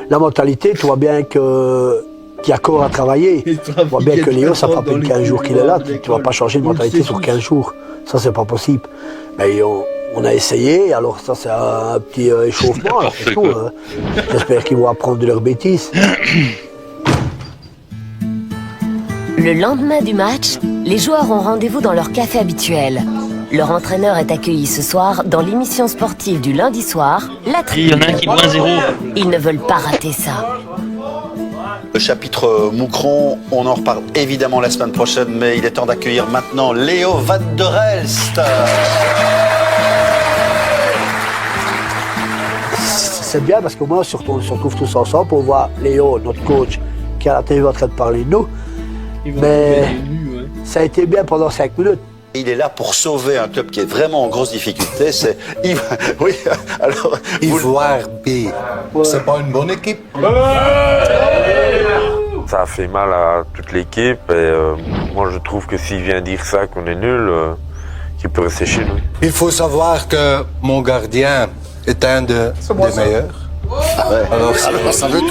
Speaker 17: La mentalité, tu vois bien qu'il y a encore à travailler. Tu vois bien que Léo, ça fait à peine 15 jours qu'il est là. Tu ne vas pas changer de mentalité sur 15 jours. Ça, c'est pas possible. Mais On a essayé, alors ça c'est un petit échauffement, là, c'est tout. J'espère qu'ils vont apprendre de leurs bêtises.
Speaker 4: Le lendemain du match, les joueurs ont rendez-vous dans leur café habituel. Leur entraîneur est accueilli ce soir dans l'émission sportive du lundi soir, La Tribune.
Speaker 2: Il y en a un qui boit 0.
Speaker 4: Ils ne veulent pas rater ça.
Speaker 20: Le chapitre Moucron, on en reparle évidemment la semaine prochaine, mais il est temps d'accueillir maintenant Léo Van der Elst.
Speaker 17: C'est bien parce qu'au moins on se retrouve tous ensemble pour voir Léo, notre coach, qui est à la télé en train de parler de nous. Mais ça a été bien pendant 5 minutes.
Speaker 20: Il est là pour sauver un club qui est vraiment en grosse difficulté, c'est oui, alors
Speaker 15: Ivoire B. C'est pas une bonne équipe.
Speaker 11: Ça a fait mal à toute l'équipe et moi je trouve que s'il vient dire ça qu'on est nul, qu'il peut rester chez nous.
Speaker 15: Il faut savoir que mon gardien est un des meilleurs. Ouais. Alors ça veut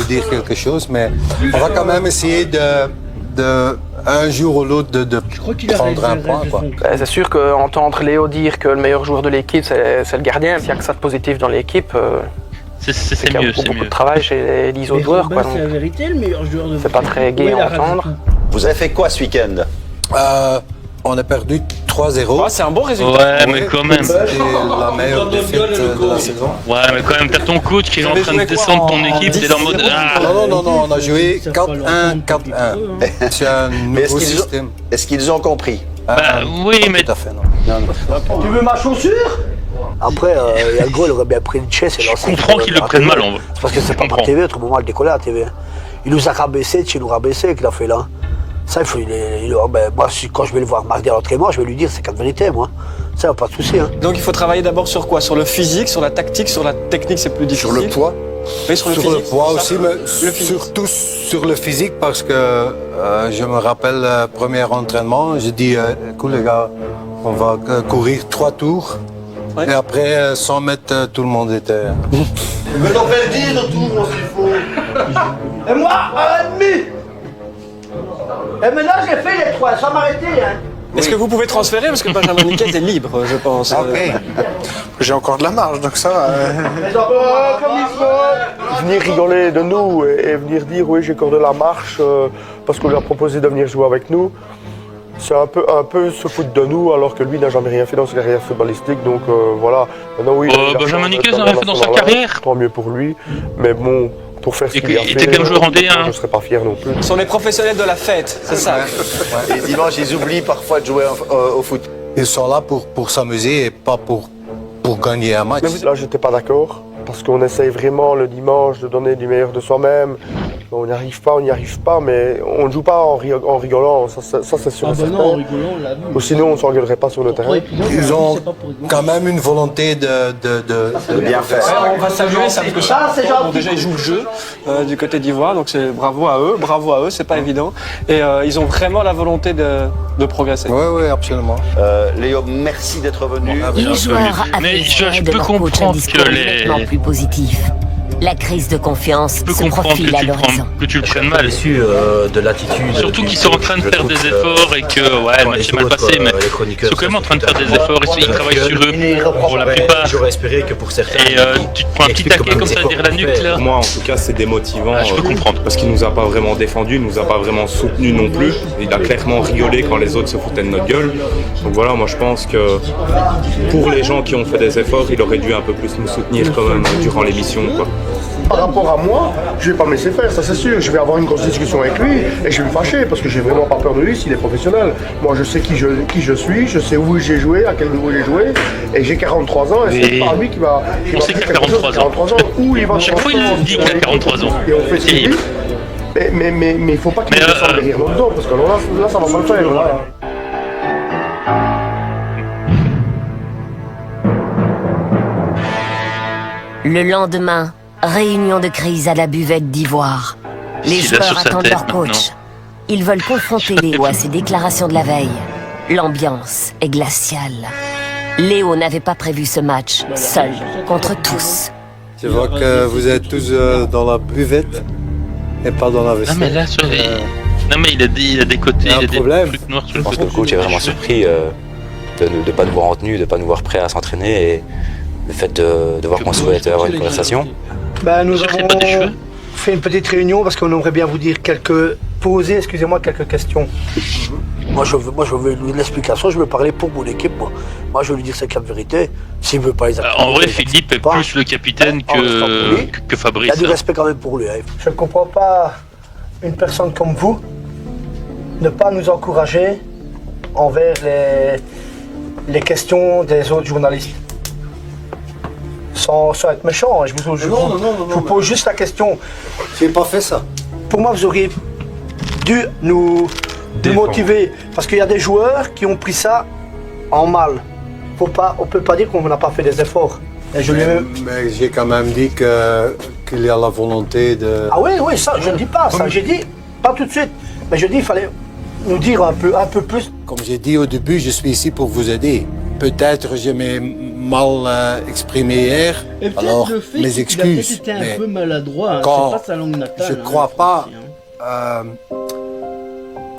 Speaker 15: dire quelque chose, mais on va quand même essayer de un jour ou l'autre de prendre un point.
Speaker 21: C'est sûr qu'entendre Léo dire que le meilleur joueur de l'équipe c'est le gardien, s'il n'y a que ça de positif dans l'équipe,
Speaker 2: c'est
Speaker 21: qu'il y a beaucoup de travail chez les autres joueurs.
Speaker 1: C'est la vérité, le meilleur joueur de
Speaker 21: c'est pas très gai à entendre.
Speaker 20: Vous avez fait quoi ce week-end?
Speaker 15: On a perdu 3-0.
Speaker 21: C'est un bon résultat.
Speaker 2: Ouais, mais quand même.
Speaker 15: C'était la meilleure défaite de la saison.
Speaker 2: Ouais, mais quand même, t'as ton coach qui est en train de descendre ton équipe, t'es dans le mode.
Speaker 15: Non, on a joué 4-1, 4-1. C'est un nouveau système.
Speaker 20: Est-ce qu'ils ont compris?
Speaker 2: Bah oui, mais.
Speaker 15: Tout à fait, non.
Speaker 17: Tu veux ma chaussure? Après, Yago, il aurait bien pris une chaise et lancé.
Speaker 2: Je comprends qu'ils le prennent mal, en vrai.
Speaker 17: C'est parce que c'est pas pour TV, autrement, il décollait à TV. Il nous a rabaissé, chez nous rabaissé, qu'il a fait là. Ça, il faut. Moi, quand je vais le voir mardi à l'entraînement, je vais lui dire c'est quatre vérités, moi. Ça, pas de souci. Hein.
Speaker 21: Donc il faut travailler d'abord sur quoi? Sur le physique, sur la tactique, sur la technique, c'est plus difficile.
Speaker 15: Sur le poids.
Speaker 21: Oui, sur le
Speaker 15: physique. Sur le poids aussi, mais
Speaker 21: surtout
Speaker 15: sur le physique, parce que je me rappelle le premier entraînement, j'ai dit écoute les gars, on va courir 3 tours. Ouais. Et après, 100 mètres, tout le monde était.
Speaker 9: Mais t'en fais 10 de tours, s'il faut. Et moi, à l'ennemi. Et maintenant, j'ai fait les 3, sans m'arrêter. Hein.
Speaker 21: Est-ce que vous pouvez transférer? Parce que Benjamin Niquet est libre, je pense.
Speaker 12: Ok. J'ai encore de la marge, donc ça va.
Speaker 3: Venir rigoler de nous et venir dire oui, j'ai encore de la marche parce qu'on lui a proposé de venir jouer avec nous. C'est un peu se foutre de nous alors que lui n'a jamais rien fait dans sa carrière footballistique. Donc voilà. Maintenant, oui,
Speaker 2: Benjamin Niquet n'a rien fait dans sa carrière.
Speaker 3: Tant mieux pour lui. Mais bon. Pour faire ce qu'il a fait,
Speaker 2: était quand même joueur en D1.
Speaker 3: Je ne serais pas fier non plus.
Speaker 21: Ce sont les professionnels de la fête, c'est ça.
Speaker 20: Et dimanche, ils oublient parfois de jouer au foot.
Speaker 15: Ils sont là pour s'amuser et pas pour gagner un match.
Speaker 3: Là, j'étais pas d'accord. Parce qu'on essaye vraiment le dimanche de donner du meilleur de soi-même. On n'y arrive pas, mais on ne joue pas en rigolant, ça c'est sûr et certain.
Speaker 1: Non, en rigolant, on l'a vu.
Speaker 3: Ou sinon, on ne s'engueulerait pas sur le terrain.
Speaker 15: Ils ont quand même une volonté de
Speaker 20: bien faire.
Speaker 21: Ouais, on va saluer ça, parce que ça, bon, déjà ils jouent le jeu du côté d'Ivoire, donc c'est bravo à eux, c'est pas évident. Et ils ont vraiment la volonté de progresser.
Speaker 15: Oui, absolument.
Speaker 20: Léo, merci d'être venu.
Speaker 4: Les joueurs avaient de leur coach un discours nettement plus positif. La crise de confiance se profile à l'horizon.
Speaker 2: Que tu le prennes mal.
Speaker 8: Déçu de l'attitude.
Speaker 2: Surtout qu'ils sont en train de faire des efforts et que ouais, le match est mal passé, mais ils sont quand même en train de faire des efforts et ils travaillent sur eux pour la plupart.
Speaker 8: J'aurais espéré que pour certains.
Speaker 2: Et tu te prends un petit taquet comme ça derrière la nuque là.
Speaker 22: Pour moi, en tout cas, c'est démotivant.
Speaker 2: Je peux comprendre.
Speaker 22: Parce qu'il nous a pas vraiment défendu, il nous a pas vraiment soutenu non plus. Il a clairement rigolé quand les autres se foutaient de notre gueule. Donc voilà, moi je pense que pour les gens qui ont fait des efforts, il aurait dû un peu plus nous soutenir quand même durant l'émission, quoi.
Speaker 3: Par rapport à moi, je vais pas me laisser faire, ça c'est sûr. Je vais avoir une grosse discussion avec lui et je vais me fâcher parce que j'ai vraiment pas peur de lui s'il est professionnel. Moi je sais qui je suis, je sais où j'ai joué, à quel niveau j'ai joué et j'ai 43 ans et c'est pas lui qui va.
Speaker 2: On sait qu'il a 43 ans.
Speaker 3: Où il va.
Speaker 2: Chaque fois il dit qu'il a 43 ans.
Speaker 3: Et on fait ce qu'il dit. Mais il faut pas qu'il me descende derrière notre dos parce que là ça va pas le faire. Voilà.
Speaker 4: Le lendemain, réunion de crise à la buvette d'Ivoire. Les joueurs attendent leur coach. Ils veulent confronter Léo à ses déclarations de la veille. L'ambiance est glaciale. Léo n'avait pas prévu ce match, seul, contre tous.
Speaker 15: Je vois que vous êtes tous dans la buvette et pas dans la vestiaire.
Speaker 2: Non mais là, sur les... Non mais il a des côtés, il a des trucs noirs sur le
Speaker 7: Je pense que le coach est vraiment surpris de ne pas nous voir en tenue, de ne pas nous voir prêts à s'entraîner et le fait de voir qu'on souhaite avoir une conversation.
Speaker 17: Nous avons fait une petite réunion parce qu'on aimerait bien vous dire poser quelques questions. Moi je veux une explication, je veux parler pour mon équipe. Moi je veux lui dire cette vérité. S'il veut pas les accepter.
Speaker 2: En vrai, Philippe est plus le capitaine que Fabrice.
Speaker 17: Il y a du respect quand même pour lui. Je ne comprends pas une personne comme vous ne pas nous encourager envers les questions des autres journalistes. Sans être méchant, je vous pose juste la question.
Speaker 15: J'ai pas fait ça.
Speaker 17: Pour moi, vous auriez dû nous motiver. Parce qu'il y a des joueurs qui ont pris ça en mal. On peut pas dire qu'on n'a pas fait des efforts.
Speaker 15: Mais j'ai quand même dit qu'il y a la volonté de...
Speaker 17: Ah oui, ça, je ne dis pas ça. J'ai dit, pas tout de suite, mais je dis qu'il fallait nous dire un peu plus.
Speaker 15: Comme j'ai dit au début, je suis ici pour vous aider. Peut-être je m'ai mal exprimé hier, alors mes excuses.
Speaker 1: C'était un peu maladroit,
Speaker 15: c'est
Speaker 1: pas sa langue natale.
Speaker 15: Je ne crois pas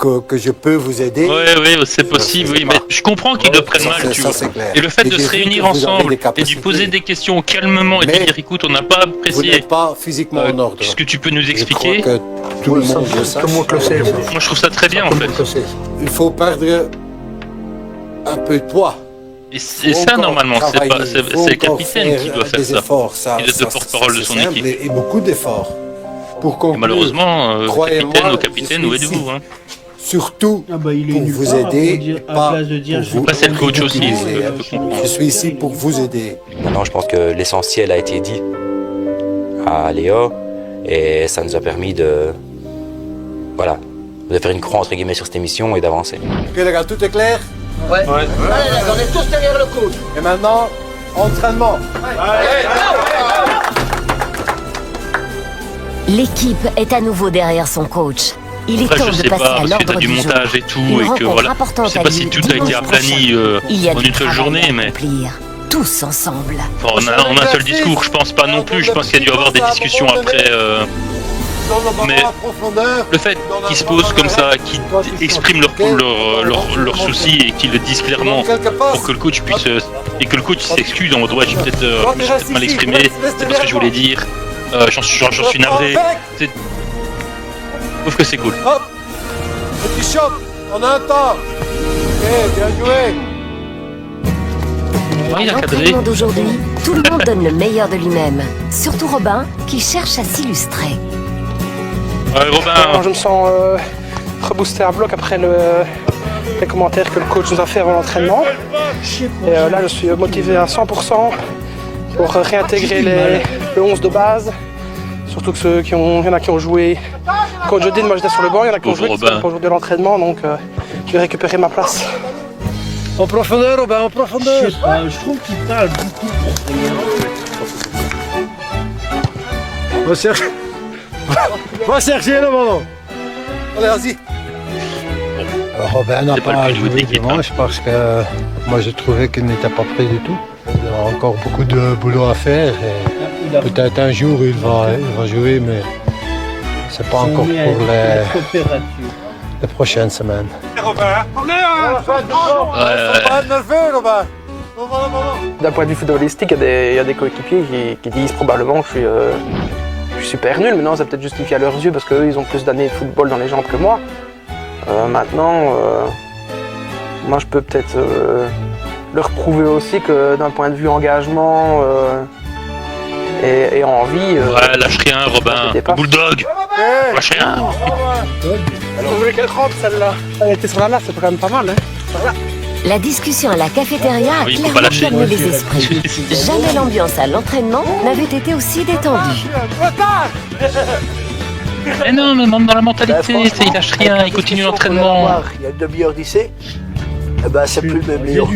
Speaker 15: que je peux vous aider.
Speaker 2: Oui, c'est possible, oui, mais je comprends qu'ils le prennent mal, tu vois. Et le fait de se réunir ensemble et de lui poser des questions calmement et de dire écoute, on n'a pas apprécié.
Speaker 15: Vous n'êtes pas physiquement en ordre.
Speaker 2: Qu'est-ce que tu peux nous expliquer?
Speaker 15: Tout le monde le sache.
Speaker 2: Moi je trouve ça très bien en fait.
Speaker 15: Il faut perdre un peu de poids.
Speaker 2: Et ça normalement, c'est le capitaine qui doit faire ça. Il est le porte-parole de son équipe.
Speaker 15: Et beaucoup d'efforts. Pour conclure,
Speaker 2: malheureusement, capitaine, où êtes-vous
Speaker 15: Surtout pour vous aider, pas pour vous
Speaker 2: passer le coach aussi.
Speaker 15: Je suis ici pour vous aider.
Speaker 7: Maintenant, je pense que l'essentiel a été dit à Léo et ça nous a permis de faire une croix entre guillemets sur cette émission et d'avancer.
Speaker 15: Ok les gars, tout est clair?
Speaker 17: Ouais. Allez les gars, on est tous derrière le coach.
Speaker 15: Et maintenant, entraînement.
Speaker 4: L'équipe est à nouveau derrière son coach. Il est temps de passer à l'ordre du jour.
Speaker 2: Je sais pas, parce qu'il y a du montage et tout, et que voilà. Je sais pas si tout a été aplani en une seule journée, mais...
Speaker 4: Tous ensemble.
Speaker 2: On a un seul discours, je pense pas non plus. Je pense qu'il y a dû avoir des discussions après. Mais le fait qu'ils se posent comme ça, qu'ils expriment leurs soucis et qu'ils le disent clairement pour que le coach puisse... et que le coach s'excuse en mode ouais, je me suis peut-être mal exprimé, c'est pas ce que je voulais dire. J'en suis navré. Je trouve que c'est cool.
Speaker 15: Hop, petit shot, on a un temps. Ok, bien joué.
Speaker 4: L'entraînement d'aujourd'hui, tout le monde donne le meilleur de lui-même. Surtout Robin, qui cherche à s'illustrer.
Speaker 2: Ouais, Robin.
Speaker 21: Je me sens reboosté à bloc après les commentaires que le coach nous a fait avant l'entraînement. Et là, je suis motivé à 100% pour réintégrer le 11 de base. Surtout que il y en a qui ont joué. Quand je dis, moi j'étais sur le banc, il y en a qui ont joué pour jouer de l'entraînement, donc je vais récupérer ma place.
Speaker 17: En profondeur, Robin, en profondeur.
Speaker 1: Je sais pas, je trouve qu'il parle beaucoup.
Speaker 10: Va chercher le ballon.
Speaker 15: Allez, vas-y.
Speaker 10: Alors Robin n'a pas joué dimanche parce que moi je trouvais qu'il n'était pas prêt du tout. Il a encore beaucoup de boulot à faire. Peut-être un jour il va jouer, mais c'est pas encore pour les prochaines semaines.
Speaker 15: Robin,
Speaker 21: D'un point de vue footballistique, il y a des coéquipiers qui disent probablement que je suis super nul. Maintenant, c'est peut-être justifié à leurs yeux parce qu'eux, ils ont plus d'années de football dans les jambes que moi. Maintenant, moi, je peux peut-être leur prouver aussi que d'un point de vue engagement et envie...
Speaker 2: ouais, lâche rien, Robin. Bulldog. Lâche rien.
Speaker 21: Vous voulez qu'elle rentre, celle-là? Elle était sur la lave, c'est quand même pas mal, hein?
Speaker 4: La discussion à la cafétéria a clairement calmé les esprits. Jamais l'ambiance à l'entraînement n'avait été aussi détendue.
Speaker 2: Mais non, mais même dans la mentalité, il lâche rien, il continue l'entraînement.
Speaker 17: Il y a une demi-heure d'ici. Eh ben, c'est plus le même Léo.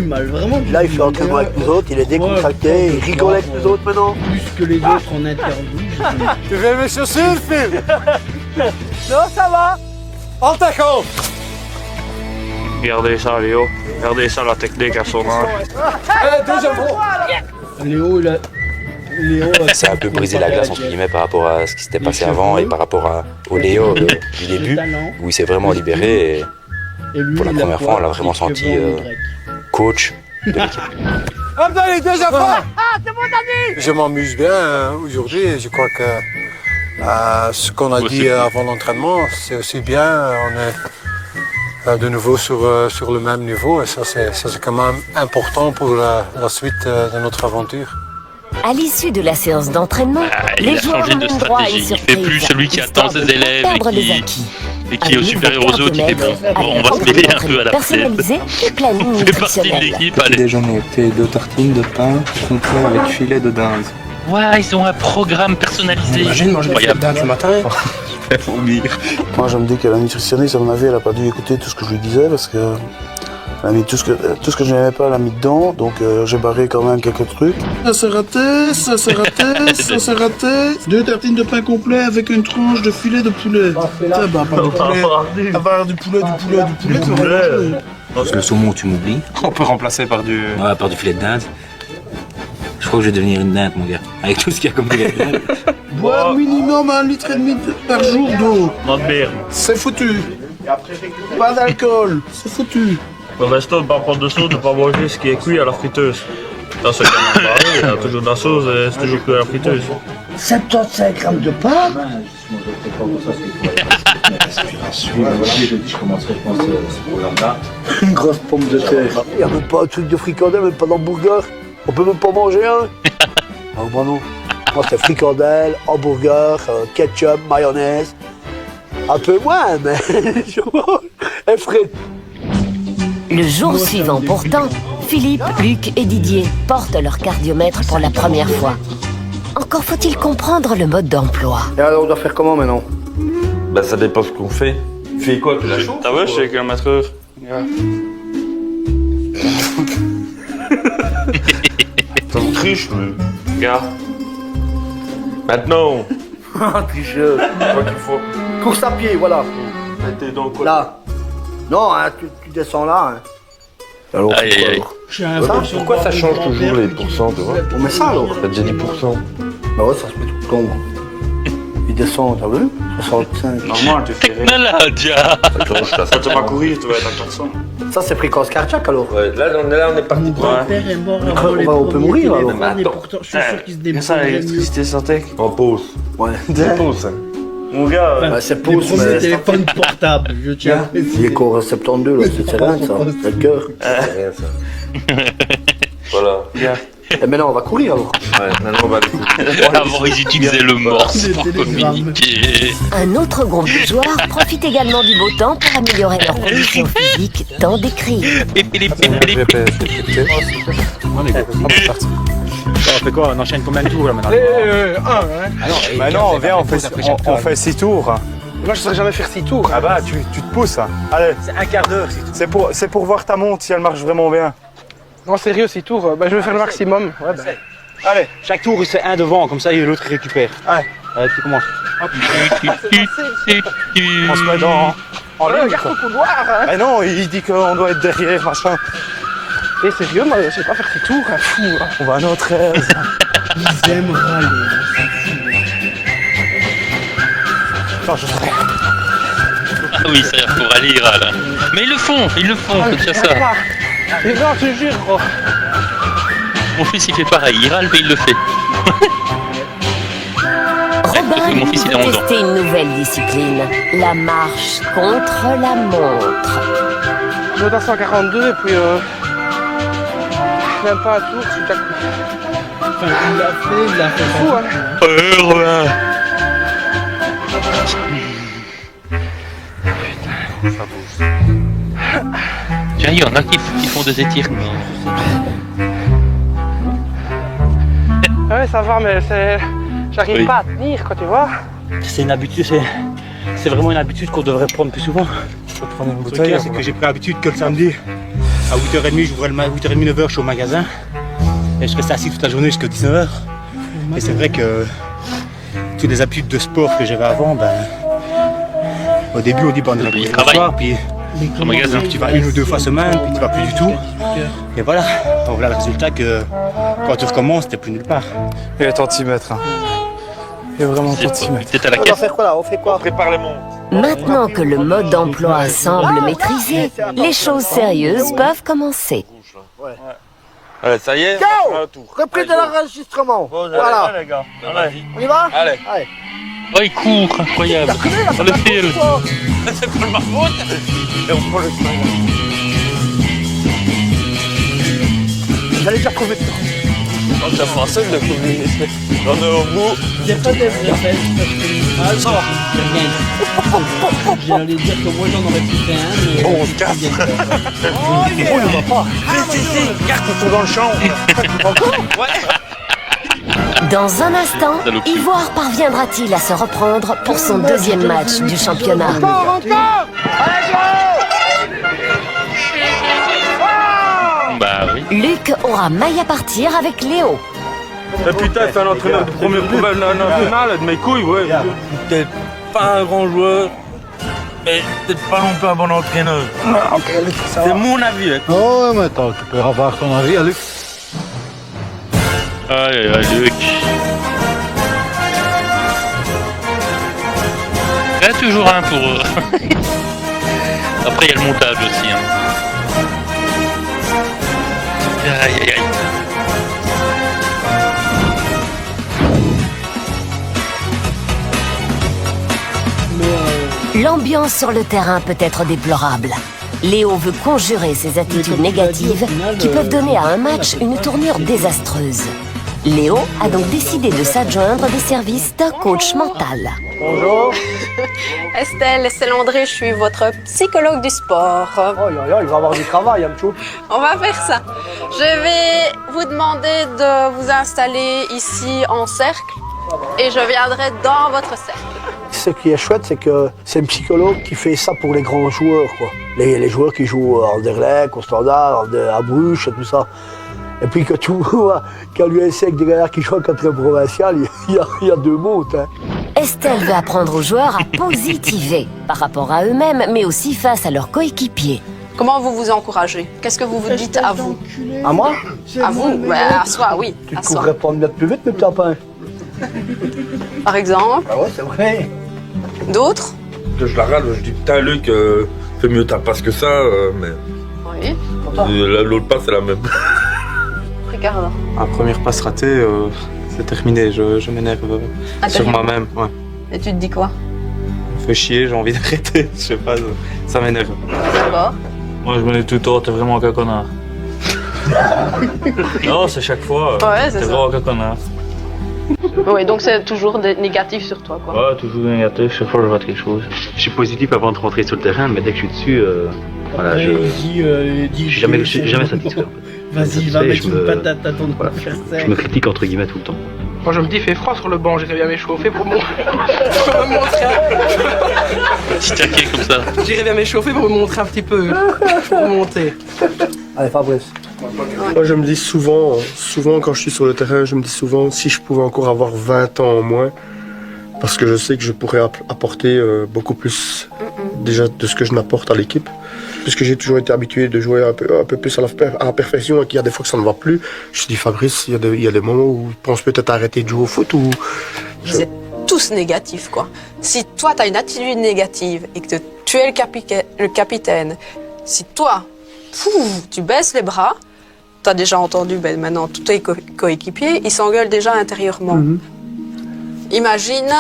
Speaker 17: Là, il fait entraînement avec nous autres, il est décontracté, il rigole avec nous autres maintenant.
Speaker 1: Plus que les autres en interview.
Speaker 15: Tu veux mes chaussures, Phil?
Speaker 17: Non, ça va.
Speaker 15: En tackle.
Speaker 22: Regardez ça, Léo. Regardez ça, la technique à son âge.
Speaker 1: Léo,
Speaker 7: c'est un peu brisé la glace entre guillemets par rapport à ce qui s'était passé avant et par rapport au Léo du début où il s'est vraiment libéré et pour la première fois on l'a vraiment senti coach de l'équipe.
Speaker 10: Je m'amuse bien aujourd'hui. Je crois que ce qu'on a dit avant l'entraînement, c'est aussi bien. On est de nouveau sur le même niveau et ça c'est quand même important pour la suite de notre aventure.
Speaker 4: À l'issue de la séance d'entraînement,
Speaker 2: il
Speaker 4: les
Speaker 2: a
Speaker 4: joueurs
Speaker 2: changé
Speaker 4: ont
Speaker 2: de
Speaker 4: même droit à une
Speaker 2: stratégie. Il fait plus
Speaker 4: surprise,
Speaker 2: celui qui attend ses
Speaker 4: histoire de
Speaker 2: élèves
Speaker 4: perdre les acquis.
Speaker 2: et qui est au supérieur aux autres. Il fait bon, on va se mêler un peu à la
Speaker 4: personnalisé et planning
Speaker 2: On fait partie de
Speaker 4: nutritionnel.
Speaker 2: l'équipe, allez.
Speaker 14: Déjeuner, thé, 2 tartines de pain, complet avec filet de dinde.
Speaker 2: Ouais, ils ont un programme personnalisé.
Speaker 14: Imagine manger
Speaker 2: Incroyable.
Speaker 14: de dinde le matin.
Speaker 6: Moi, je me dis que la nutritionniste, à mon avis, elle n'a pas dû écouter tout ce que je lui disais parce que elle a mis tout ce que je n'aimais pas, elle a mis dedans. Donc, j'ai barré quand même quelques trucs. Ça s'est raté, ça s'est raté, ça s'est raté. 2 tartines de pain complet avec une tranche de filet de poulet. Ça, bah, pas de poulet. Avoir du poulet, du poulet.
Speaker 19: Le saumon, tu m'oublies.
Speaker 22: On peut remplacer par du...
Speaker 19: Ouais, par du filet de dinde. Je crois que je vais devenir une dinde, mon gars. Avec tout ce qu'il y a comme filet de dinde.
Speaker 6: Boire minimum 1,5 litre par jour d'eau. C'est foutu. Pas d'alcool, c'est foutu.
Speaker 18: Au resto, ne pas prendre de sauce, ne pas manger ce qui est cuit à la friteuse. Ça, c'est quand même pareil, il y a toujours de la sauce et c'est toujours cuit à la friteuse.
Speaker 17: 75 grammes de pain. Une grosse pomme de terre. Il n'y a même pas un truc de fricandelle, même pas d'hamburger. On peut même pas manger un. Ah, moi non. Moi, c'est fricandelle, hamburger, ketchup, mayonnaise. Un peu moins, mais je mange. Et frites.
Speaker 4: Le jour suivant pourtant, Philippe, Luc et Didier portent leur cardiomètre pour la première fois. Encore faut-il comprendre le mode d'emploi.
Speaker 17: Et alors, on doit faire comment maintenant?
Speaker 11: Bah ça dépend ce qu'on fait. Tu fais quoi? Tu la chauffes?
Speaker 18: Ah ouais, je sais km/h.
Speaker 11: Ça me triche, mais...
Speaker 18: Regarde.
Speaker 11: Maintenant.
Speaker 17: Tricheur.
Speaker 11: Quoi qu'il faut.
Speaker 17: Course à pied, voilà.
Speaker 11: T'es dans quoi?
Speaker 17: Là. Non, hein, tu descends là. Hein. Alors,
Speaker 2: Aïe, aïe, aïe.
Speaker 11: Pourquoi ça change toujours les pourcents, tu vois?
Speaker 17: On met ça alors.
Speaker 11: T'as déjà 10%.
Speaker 17: Bah ouais, ça se met tout le temps. Il descend, t'as vu? 65.
Speaker 18: Normal, tu fais rien.
Speaker 2: Malade, ya.
Speaker 18: Quand tu vas courir, tu vas être à 400.
Speaker 17: Ça, c'est fréquence cardiaque alors.
Speaker 11: Ouais, là on est parti.
Speaker 1: Mon grand-père est mort avant les
Speaker 17: on peut mourir alors.
Speaker 1: et pourtant je suis sûr qu'il se débrouille.
Speaker 18: ça, l'électricité synthétique.
Speaker 11: En pause.
Speaker 17: Ouais.
Speaker 11: C'est pause, hein.
Speaker 18: Mon gars,
Speaker 17: Bah, c'est
Speaker 1: Les
Speaker 17: pause,
Speaker 1: premiers
Speaker 17: mais...
Speaker 1: téléphones portables, je tiens à préciser.
Speaker 17: Il est qu'au 72 là, c'est rien ça. C'est le cœur.
Speaker 11: C'est rien ça. Voilà.
Speaker 17: Et maintenant, on va courir alors.
Speaker 11: Ouais, maintenant on va aller courir.
Speaker 2: Avant, ils utilisaient le morse pour communiquer.
Speaker 4: Un autre groupe de joueurs profite également du beau temps pour améliorer leur condition physique tant décrite.
Speaker 19: On fait quoi? On enchaîne combien de tours là maintenant?
Speaker 22: Maintenant, viens, on fait 6 tours.
Speaker 21: Moi, je ne saurais jamais faire 6 tours.
Speaker 22: Ah bah, tu te pousses. Allez,
Speaker 19: C'est un quart d'heure, c'est tout.
Speaker 22: c'est pour voir ta montre si elle marche vraiment bien.
Speaker 21: Non, sérieux, 6 tours. Bah, je vais faire le maximum. Ouais, bah.
Speaker 22: Allez.
Speaker 19: Chaque tour, c'est un devant, comme ça, l'autre récupère.
Speaker 22: Allez.
Speaker 19: Allez, tu commences.
Speaker 22: On se met en ligne.
Speaker 21: Regarde ton couloir. Hein.
Speaker 22: Mais non, il dit qu'on doit être derrière, machin.
Speaker 21: Et sérieux, moi, je sais pas faire 6 tours. Hein. Fou. Hein.
Speaker 22: On va à notre aise.
Speaker 1: Ils aiment râler.
Speaker 22: Attends, je ferai.
Speaker 2: Ah oui, ça y est, pour aller, il râle. Mais ils le font, c'est déjà ça.
Speaker 21: Mais non, je te jure, gros.
Speaker 2: Mon fils, il fait pareil, il râle, mais il le fait.
Speaker 4: Robin
Speaker 2: Mon fils, il est en
Speaker 4: veut
Speaker 2: dedans.
Speaker 4: tester une nouvelle discipline, la marche contre la montre.
Speaker 21: Je vais à 142 et puis même pas un tour, je suis déjà coupé.
Speaker 1: Enfin, il l'a fait.
Speaker 21: Fou, hein.
Speaker 2: Robin. Tiens, il y en a qui font des étirements.
Speaker 21: Ouais, ça va, mais c'est... J'arrive
Speaker 2: Oui.
Speaker 21: pas à tenir, quoi, tu vois.
Speaker 19: C'est une habitude, c'est vraiment une habitude qu'on devrait prendre plus souvent.
Speaker 22: Je vais prendre une
Speaker 19: Le
Speaker 22: bouteille.
Speaker 19: truc, c'est que j'ai pris l'habitude que le samedi, à 8h30, j'ouvrais le 8h30, 9h, je suis au magasin. Et je restais assis toute la journée jusqu'à 19h. Et c'est vrai que toutes les habitudes de sport que j'avais avant, ben, au début, on dit on devrait courir le
Speaker 2: travail.
Speaker 19: soir, puis
Speaker 2: Au magasin.
Speaker 19: tu vas 1 ou 2 fois semaine, puis tu vas plus du tout. Et voilà, donc voilà le résultat que quand tu recommences, t'es plus nulle part.
Speaker 22: Il est tantimètre. Hein. Il est vraiment tantimètre.
Speaker 2: T'es à la
Speaker 17: On va
Speaker 2: caisse.
Speaker 17: faire quoi là? On fait quoi?
Speaker 22: Prépare les montres.
Speaker 4: Maintenant que le mode d'emploi semble maîtrisé, les choses sérieuses peuvent commencer.
Speaker 11: Allez, ça y est.
Speaker 17: Ciao. Reprise de l'enregistrement. Voilà.
Speaker 2: Allez, les gars. Allez.
Speaker 17: On y va?
Speaker 11: Allez.
Speaker 2: Oh, il court, incroyable. Dans le fil.
Speaker 11: C'est pas ma faute. Et on prend le chemin.
Speaker 17: J'allais déjà trouver ça.
Speaker 11: Non, t'as pas seul de communiquer. On est au bout.
Speaker 1: Il n'y a pas de répète parce que ça va. J'allais dire que moi j'en aurais pu faire un, mais.
Speaker 11: Bon, on se casse.
Speaker 17: Oh, il va pas.
Speaker 11: Si, carte dans le champ. Ouais.
Speaker 4: Dans un instant, Ivoire parviendra-t-il à se reprendre pour son deuxième match du championnat?
Speaker 17: Encore.
Speaker 2: Bah oui.
Speaker 4: Luc aura maille à partir avec Léo.
Speaker 5: Et putain, c'est un entraîneur de première poubelle nationale, de mes couilles, ouais.
Speaker 11: Peut-être pas un grand joueur, mais peut-être pas non plus un bon entraîneur. C'est mon avis.
Speaker 10: Oh, ouais, mais attends, tu peux avoir ton avis, Luc.
Speaker 2: Aïe, Luc. Il y a toujours un pour eux. Après, il y a le montage aussi. Hein. Aïe, aïe, aïe.
Speaker 4: L'ambiance sur le terrain peut être déplorable. Léo veut conjurer ces attitudes négatives qui peuvent donner à un match une tournure désastreuse. Léo a donc décidé de s'adjoindre des services d'un coach mental.
Speaker 17: Bonjour.
Speaker 13: Estelle, c'est André, je suis votre psychologue du sport.
Speaker 17: Oh, il va avoir du travail, un petit peu.
Speaker 13: On va faire ça. Je vais vous demander de vous installer ici en cercle et je viendrai dans votre cercle.
Speaker 17: Ce qui est chouette, c'est que c'est un psychologue qui fait ça pour les grands joueurs, quoi. Les joueurs qui jouent à Anderlecht, au Standard, à Bruges et tout ça. Et puis que tu vois qu'à l'USC avec des gars qui jouent en 4e provincial, il y a deux mots. Hein.
Speaker 4: Estelle veut apprendre aux joueurs à positiver par rapport à eux-mêmes, mais aussi face à leurs coéquipiers.
Speaker 13: Comment vous vous encouragez? Qu'est-ce que vous vous dites à vous?
Speaker 17: À moi?
Speaker 13: À vous? À soi, oui.
Speaker 17: Tu pourrais pas me mettre plus vite, mes petits lapins.
Speaker 13: Par exemple?
Speaker 17: Ah ouais, c'est vrai.
Speaker 13: D'autres?
Speaker 5: Je la râle, je dis putain Luc, fais mieux ta passe que ça, mais.
Speaker 13: Oui.
Speaker 5: L'autre passe c'est la même.
Speaker 13: Regarde.
Speaker 18: La première passe ratée, c'est terminé. Je m'énerve sur moi-même. Ouais.
Speaker 13: Et tu te dis quoi?
Speaker 18: Fais chier, j'ai envie d'arrêter. Je sais pas, ça m'énerve.
Speaker 13: D'abord.
Speaker 18: Moi je me dis tout le temps, t'es vraiment qu'un connard. Non, c'est chaque fois.
Speaker 13: Ouais, c'est
Speaker 18: t'es
Speaker 13: ça.
Speaker 18: vraiment qu'un connard.
Speaker 13: Oui, donc c'est toujours négatif sur toi, quoi.
Speaker 18: Ouais, toujours négatif, chaque fois je vois quelque chose.
Speaker 16: Je suis positif avant de rentrer sur le terrain, mais dès que je suis dessus, voilà, je suis jamais satisfait.
Speaker 1: Vas-y, va mettre une patate à ton adversaire.
Speaker 16: Je me critique entre guillemets tout le temps.
Speaker 21: Moi je me dis, il fait froid sur le banc, j'irai bien m'échauffer pour me montrer
Speaker 2: Petit taquet comme ça.
Speaker 21: J'irai bien m'échauffer pour me montrer un petit peu, pour monter.
Speaker 17: Allez, Fabrice.
Speaker 3: Moi, je me dis souvent quand je suis sur le terrain, je me dis souvent si je pouvais encore avoir 20 ans en moins, parce que je sais que je pourrais apporter beaucoup plus déjà de ce que je n'apporte à l'équipe. Puisque j'ai toujours été habitué de jouer un peu plus à la perfection et qu'il y a des fois que ça ne va plus. Je dis Fabrice, il y a des moments où je pense peut-être arrêter de jouer au foot ou...
Speaker 13: Vous êtes tous négatifs, quoi. Si toi, tu as une attitude négative et que tu es le capitaine, si toi, tu baisses les bras, tu as déjà entendu, maintenant, tous tes coéquipiers, ils s'engueulent déjà intérieurement. Imagine,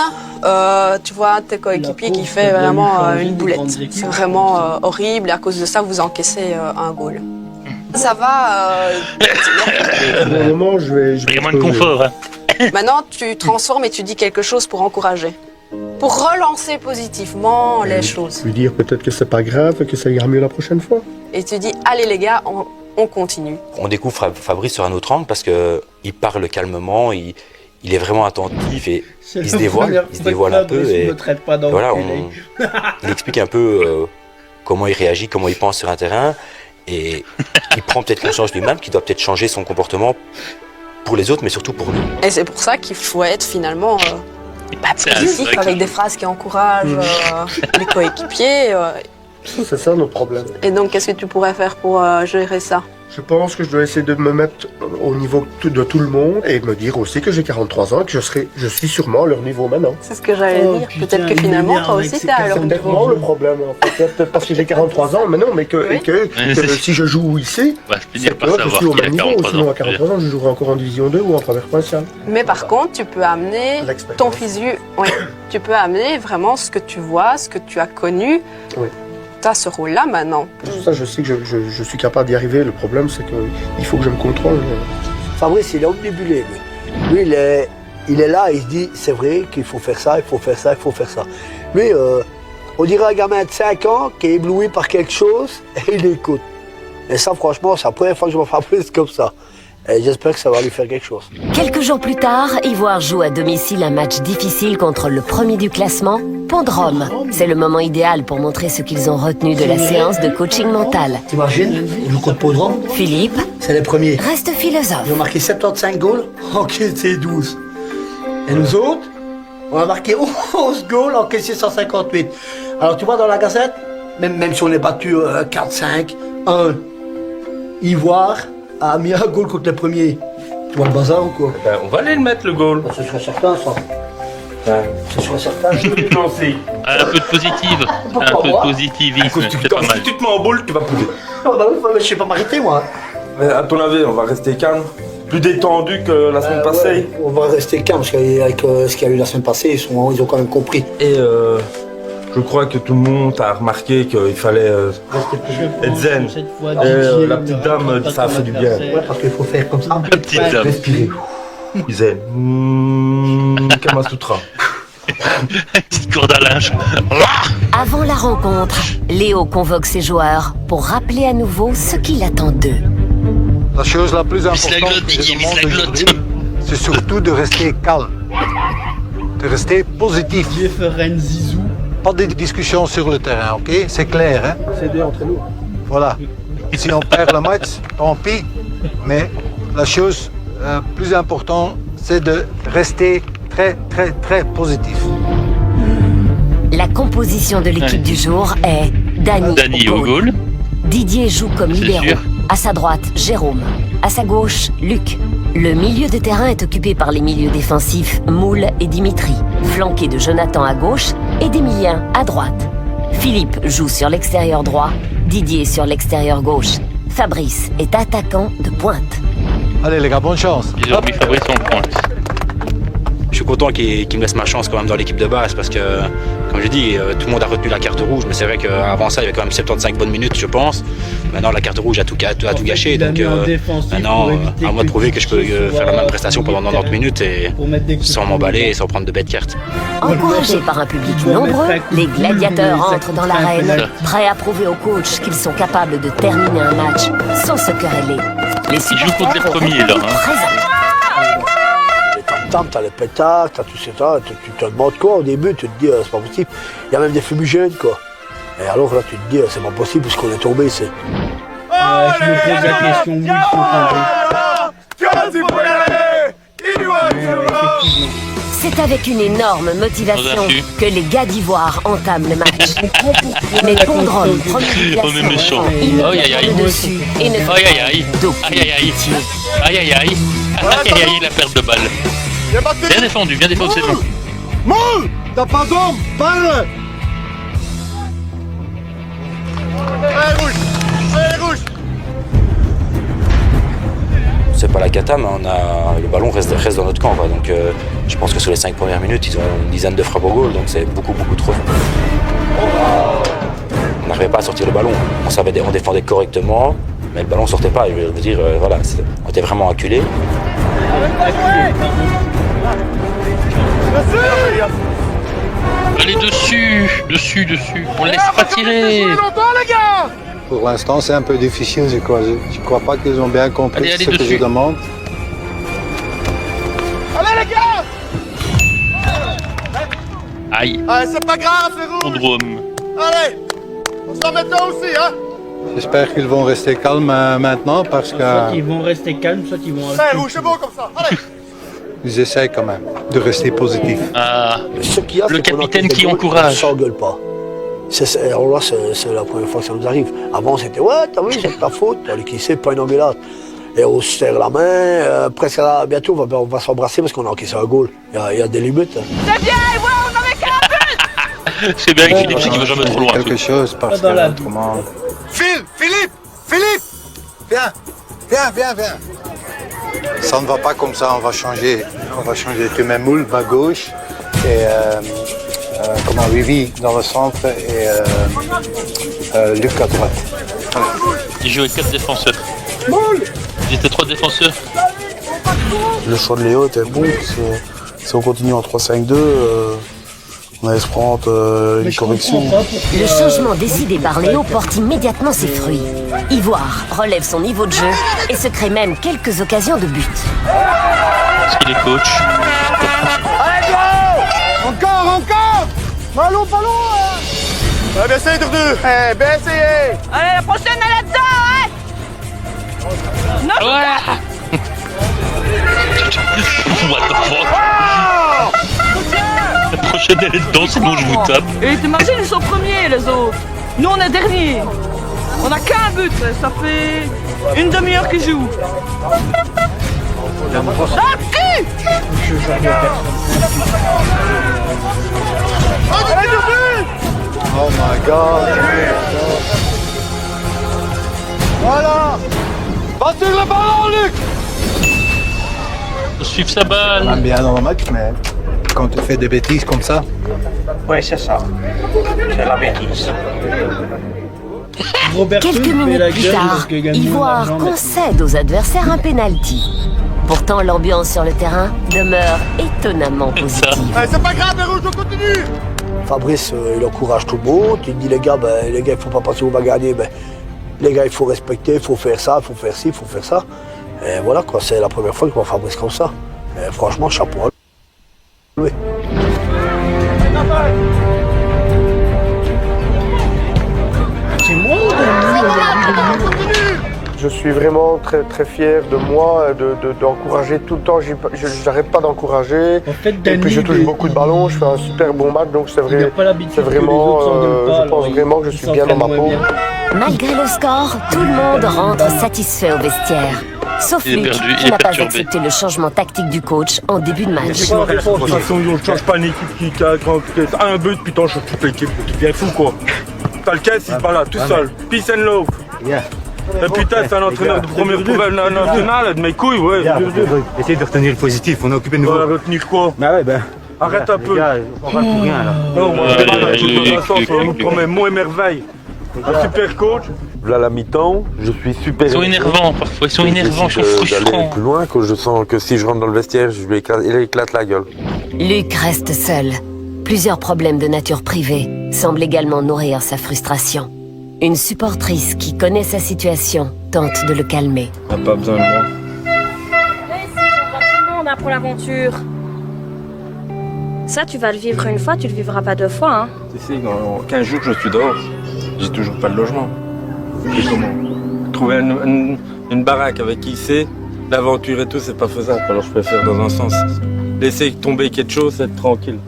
Speaker 13: tu vois, tes coéquipiers qui fait vraiment une boulette. C'est vraiment horrible et à cause de ça, vous encaissez un goal. Ça va...
Speaker 3: Normalement, je vais
Speaker 2: il y a moins de confort. Hein.
Speaker 13: Maintenant, tu transformes et tu dis quelque chose pour encourager. Pour relancer positivement les choses.
Speaker 3: Lui dire peut-être que c'est pas grave, que ça ira mieux la prochaine fois.
Speaker 13: Et tu dis, allez les gars, on continue.
Speaker 7: On découvre Fabrice sur un autre angle parce qu'il parle calmement, il est vraiment attentif et il se dévoile un peu. Et voilà, il explique un peu comment il réagit, comment il pense sur un terrain. Et il prend peut-être conscience lui-même qu'il doit peut-être changer son comportement pour les autres, mais surtout pour lui.
Speaker 13: Et c'est pour ça qu'il faut être finalement positif, avec des phrases qui encouragent les coéquipiers.
Speaker 3: C'est ça notre problème.
Speaker 13: Et donc, qu'est-ce que tu pourrais faire pour gérer ça?
Speaker 3: Je pense que je dois essayer de me mettre au niveau de tout le monde et me dire aussi que j'ai 43 ans et que je suis sûrement à leur niveau maintenant.
Speaker 13: C'est ce que j'allais dire. Peut-être que finalement, toi aussi, t'es à leur
Speaker 3: C'est
Speaker 13: niveau.
Speaker 3: peut-être le problème, en fait. Peut-être parce que j'ai 43 ans, mais non, mais que si je joue ici, c'est que je suis au même niveau. Sinon, à 43 ans, je jouerai encore en Division 2 ou en première provinciale.
Speaker 13: Mais par contre, tu peux amener ton physique. Oui. Tu peux amener vraiment ce que tu vois, ce que tu as connu.
Speaker 3: Oui.
Speaker 13: Tu as ce rôle-là maintenant.
Speaker 3: Ça, je sais que je suis capable d'y arriver. Le problème, c'est qu'il faut que je me contrôle.
Speaker 17: Fabrice, il est omnibulé, lui. Lui, il est là, il se dit, c'est vrai qu'il faut faire ça, il faut faire ça, il faut faire ça. Lui, on dirait un gamin de 5 ans qui est ébloui par quelque chose et il écoute. Et ça, franchement, c'est la première fois que je vois Fabrice comme ça. Et j'espère que ça va lui faire quelque chose.
Speaker 4: Quelques jours plus tard, Ivoire joue à domicile un match difficile contre le premier du classement, Pont-de-Rome. C'est le moment idéal pour montrer ce qu'ils ont retenu de la séance de coaching mental.
Speaker 17: T'imagines, ils jouent contre Pont-de-Rome.
Speaker 4: Philippe,
Speaker 17: c'est les premiers.
Speaker 4: Reste philosophe.
Speaker 17: Ils ont marqué 75 goals, encaissé 12. Et nous autres, on a marqué 11 goals, encaissé 158. Alors tu vois dans la Gazette, même si on est battu 4-5, 1, Ivoire a mis un goal contre les premiers. Tu vois le bazar ou quoi?
Speaker 22: Ben, on va aller le mettre le goal.
Speaker 17: Ce serait certain ça. Ce serait certain.
Speaker 22: Je vais te lancer.
Speaker 2: Un peu de positive. Un peu de positivisme. C'est pas mal.
Speaker 22: Si tu te mets en boule, tu vas pouler.
Speaker 17: Non, bah oui, mais je sais pas m'arrêter moi.
Speaker 22: Mais à ton avis, on va rester calme? Plus détendu que la semaine passée?
Speaker 17: Ouais, on va rester calme parce qu'avec ce qu'il y a eu la semaine passée, ils ont quand même compris.
Speaker 22: Et je crois que tout le monde a remarqué qu'il fallait être zen. Et la petite dame, ça a fait du bien.
Speaker 17: Ouais, parce qu'il faut faire comme ça.
Speaker 2: La petite dame.
Speaker 22: Respirer. Zen. Kamasutra.
Speaker 2: Petite corde à linge.
Speaker 4: Avant la rencontre, Léo convoque ses joueurs pour rappeler à nouveau ce qu'il attend d'eux.
Speaker 15: La chose la plus importante que je demande aujourd'hui, c'est surtout de rester calme, de rester positif. Pas de discussion sur le terrain, ok? C'est clair, hein?
Speaker 3: C'est deux entre nous.
Speaker 15: Voilà. Si on perd le match, tant pis. Mais la chose plus importante, c'est de rester très, très, très positif.
Speaker 4: La composition de l'équipe du jour est Dany au goal. Didier joue comme libéro. À sa droite, Jérôme. À sa gauche, Luc. Le milieu de terrain est occupé par les milieux défensifs Moule et Dimitri, flanqués de Jonathan à gauche et d'Emilien à droite. Philippe joue sur l'extérieur droit, Didier sur l'extérieur gauche. Fabrice est attaquant de pointe.
Speaker 15: Allez les gars, bonne chance.
Speaker 2: Ils ont mis Fabrice en pointe.
Speaker 19: Je suis content qu'il me laisse ma chance quand même dans l'équipe de base parce que, comme je dis, tout le monde a retenu la carte rouge, mais c'est vrai qu'avant ça, il y avait quand même 75 bonnes minutes, je pense. Maintenant, la carte rouge a tout gâché, donc maintenant, à moi de prouver que je peux faire la même prestation pendant 90 minutes et sans m'emballer et sans prendre de bêtes cartes.
Speaker 4: Encouragés par un public nombreux, les gladiateurs entrent dans l'arène, prêts à prouver aux coachs qu'ils sont capables de terminer un match sans se quereller.
Speaker 2: Ils jouent contre les premiers, là.
Speaker 17: T'as les pétards, t'as tout ça, tu te demandes quoi au début, tu te dis c'est pas possible. Il y a même des fumigènes quoi. Et alors là tu te dis c'est pas possible parce qu'on est tombé ici.
Speaker 1: Je me pose la question, oui,
Speaker 4: C'est avec une énorme motivation que les gars d'Ivoire entament le match. Mais Pont-de-Rome, premier du classement, le dessus et ne fait
Speaker 2: Aïe, la perte de balle. Bien défendu, c'est bon.
Speaker 10: Moule! T'as pas d'homme! Parle! Allez, rouge! Allez, rouge!
Speaker 7: C'est pas la cata, mais le ballon reste dans notre camp. Donc je pense que sur les 5 premières minutes, ils ont une dizaine de frappes au goal, donc c'est beaucoup trop. On n'arrivait pas à sortir le ballon. On défendait correctement, mais le ballon sortait pas. Je veux dire, voilà, on était vraiment acculés.
Speaker 2: Allez, dessus. On laisse pas tirer.
Speaker 15: Pour l'instant, c'est un peu difficile, je crois. Je crois pas qu'ils ont bien compris ce que je demande.
Speaker 10: Allez les gars!
Speaker 2: Aïe.
Speaker 10: Allez, c'est pas grave, c'est rouge!
Speaker 2: Pont-de-Rome.
Speaker 10: Allez! On s'en met toi aussi, hein?
Speaker 15: J'espère qu'ils vont rester calmes maintenant parce que...
Speaker 1: Soit ils vont rester calmes, soit ils vont...
Speaker 10: C'est rouge, c'est bon comme ça, allez!
Speaker 15: Ils essayent quand même de rester positifs.
Speaker 2: Le capitaine qui encourage.
Speaker 17: Ils s'engueulent pas. Alors là, c'est la première fois que ça nous arrive. Avant, c'était ouais, t'as vu, c'est de ta faute. Allez, qui c'est, pas une engueulade. Et on se serre la main, presque là, bientôt on va s'embrasser parce qu'on a encaissé un goal. Il y a des limites.
Speaker 13: C'est bien, ouais, on avait qu'un but.
Speaker 2: C'est bien avec Philippe, c'est qu'il va jamais trop loin.
Speaker 15: Quelque chose parce que autrement. Philippe, viens. Ça ne va pas comme ça, on va changer. Tu mets Moule à gauche et Vivi dans le centre et Luc à droite.
Speaker 2: Il joue avec 4 défenseurs. Ils étaient 3 défenseurs.
Speaker 6: Le choix de Léo était bon, parce que si on continue en 3-5-2, on allait se prendre une correction.
Speaker 4: Le changement décidé par Léo porte immédiatement ses fruits. Ivoire relève son niveau de jeu et se crée même quelques occasions de but.
Speaker 2: Est-ce qu'il est coach?
Speaker 10: Allez, go! Encore! Ballon! Ouais, bien essayé, Doudou! Bien essayé!
Speaker 13: Allez, la prochaine, elle est dedans, hein! Non,
Speaker 2: What the fuck? La prochaine elle est dedans, sinon je vous tape.
Speaker 13: Et t'imagines, ils sont premiers, les autres. Nous, on est derniers. On a qu'un but, ça fait une demi-heure qu'ils jouent.
Speaker 15: Oh my god!
Speaker 10: Voilà! Passez le ballon, Luc!
Speaker 2: Faut suivre sa balle.
Speaker 15: On aime bien dans le match, mais quand tu fais des bêtises comme ça.
Speaker 8: Ouais, c'est ça. C'est la bêtise.
Speaker 4: Quelques minutes plus tard, Ivoire concède aux adversaires un penalty. Pourtant, l'ambiance sur le terrain demeure étonnamment positive.
Speaker 10: C'est pas grave, les rouges, on continue!
Speaker 17: Fabrice, il encourage tout le monde. Il dit les gars, il ne faut pas penser qu'on va gagner. Les gars, il faut respecter, il faut faire ça, il faut faire ci, il faut faire ça. Et voilà, quoi, c'est la première fois que je vois Fabrice comme ça. Et franchement, chapeau à lui.
Speaker 1: C'est moi ou
Speaker 3: Je suis vraiment très, très fier de moi, d'encourager tout le temps. J'arrête pas d'encourager.
Speaker 1: En fait,
Speaker 3: et puis je touche beaucoup de ballons, je fais un super bon match, donc c'est vraiment, je pense vraiment que je suis bien dans ma peau.
Speaker 4: Malgré le score, tout le monde rentre satisfait au vestiaire. Sauf Luc, qui n'a pas accepté le changement tactique du coach en début de match.
Speaker 5: De toute façon, on ne change pas une équipe qui a un but, puis t'en changes toute l'équipe. Tu deviens fou, quoi. T'as le caisse, il se bat là, tout seul. Peace and love. Et putain, c'est un entraîneur de première nouvelle nationale, de mes couilles, ouais.
Speaker 14: Essayez de retenir le positif, on est occupé de nous.
Speaker 5: Retenir quoi?
Speaker 14: Bah ouais,
Speaker 5: arrête un peu.
Speaker 14: On va pour rien là.
Speaker 5: Non, moi, on nous promet mots et merveilles. Un super coach.
Speaker 11: Là, la mi-temps, je suis super.
Speaker 2: Ils sont énervants parfois, ils sont énervants, ils sont frustrants.
Speaker 11: D'aller plus loin, quand je sens que si je rentre dans le vestiaire, il éclate la gueule.
Speaker 4: Luc reste seul. Plusieurs problèmes de nature privée semblent également nourrir sa frustration. Une supportrice qui connaît sa situation tente de le calmer.
Speaker 22: On n'a pas besoin de moi.
Speaker 9: On a pour l'aventure. Ça, tu vas le vivre une fois, tu le vivras pas deux fois. Hein.
Speaker 22: Si, dans 15 jours, je suis dehors. J'ai toujours pas de logement. Et comment trouver une baraque avec qui c'est, l'aventure et tout, c'est pas faisable. Alors je préfère dans un sens. Laisser tomber quelque chose, être tranquille.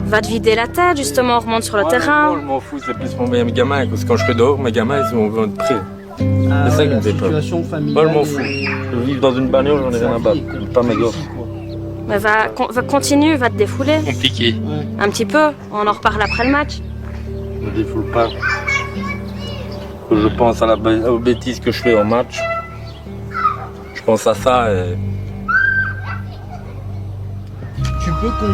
Speaker 9: Va te vider la tête, justement, on remonte sur le terrain.
Speaker 22: Je m'en fous, c'est plus pour mes gamins. Parce que quand je serai dehors, mes gamins, ils vont être prêts. C'est ça qui me fait peur. Moi, je m'en fous. Je veux vivre dans une bagnole, j'en ai rien à battre. Pas mes gosses.
Speaker 9: Mais va continuer, va te défouler.
Speaker 2: Compliqué.
Speaker 9: Un petit peu, on en reparle après le match.
Speaker 22: Je me défoule pas. Je pense aux bêtises que je fais en match. Je pense à ça et...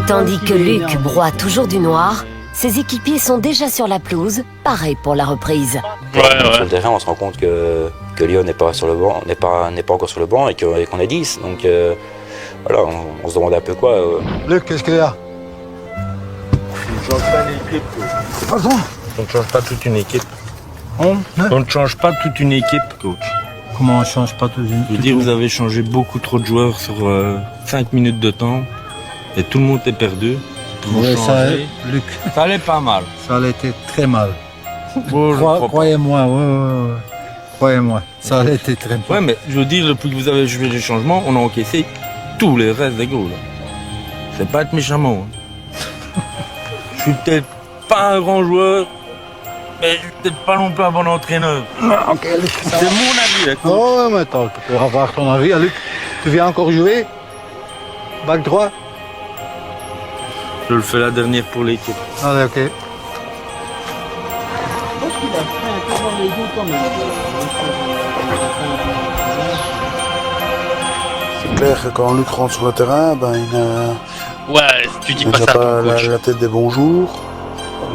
Speaker 4: Tandis que Luc broie toujours du noir, ses équipiers sont déjà sur la pelouse, pareil pour la reprise.
Speaker 7: Sur le terrain, on se rend compte que Léo n'est pas sur le banc, n'est pas encore sur le banc et qu'on est 10. Donc voilà, on se demande un peu quoi.
Speaker 15: Luc, qu'est-ce qu'il y a?
Speaker 22: On ne change pas l'équipe.
Speaker 15: Pardon?
Speaker 22: On ne change pas toute une équipe. On ne change pas toute une équipe, coach.
Speaker 1: Comment on ne change pas toute une équipe?
Speaker 22: Je veux dire, vous avez changé beaucoup trop de joueurs sur 5 minutes de temps. Et tout le monde est perdu.
Speaker 15: Oui, ça, Luc.
Speaker 22: Ça allait pas mal.
Speaker 15: Ça allait été très mal.
Speaker 22: Croyez-moi,
Speaker 15: Croyez-moi, ça allait été très mal.
Speaker 22: Ouais, mais je veux dire, depuis que vous avez joué les changements, on a encaissé tous les restes des goals. C'est pas être méchamment. Je suis peut-être pas un grand joueur,
Speaker 5: Mais peut-être pas non plus un bon entraîneur.
Speaker 10: Ok, Luc.
Speaker 5: C'est mon avis. Hein,
Speaker 10: Oh, mais attends, tu peux avoir ton avis. Luc, tu viens encore jouer? Bac droit?
Speaker 5: Je le fais la dernière pour l'équipe.
Speaker 10: Allez, ok.
Speaker 1: Je pense qu'il a fait un peu dans les deux quand même.
Speaker 6: C'est clair que quand Luc rentre sur le terrain, ben, il n'a
Speaker 2: tu dis pas ça à
Speaker 6: pas
Speaker 2: ton coach.
Speaker 6: la tête des bons jours.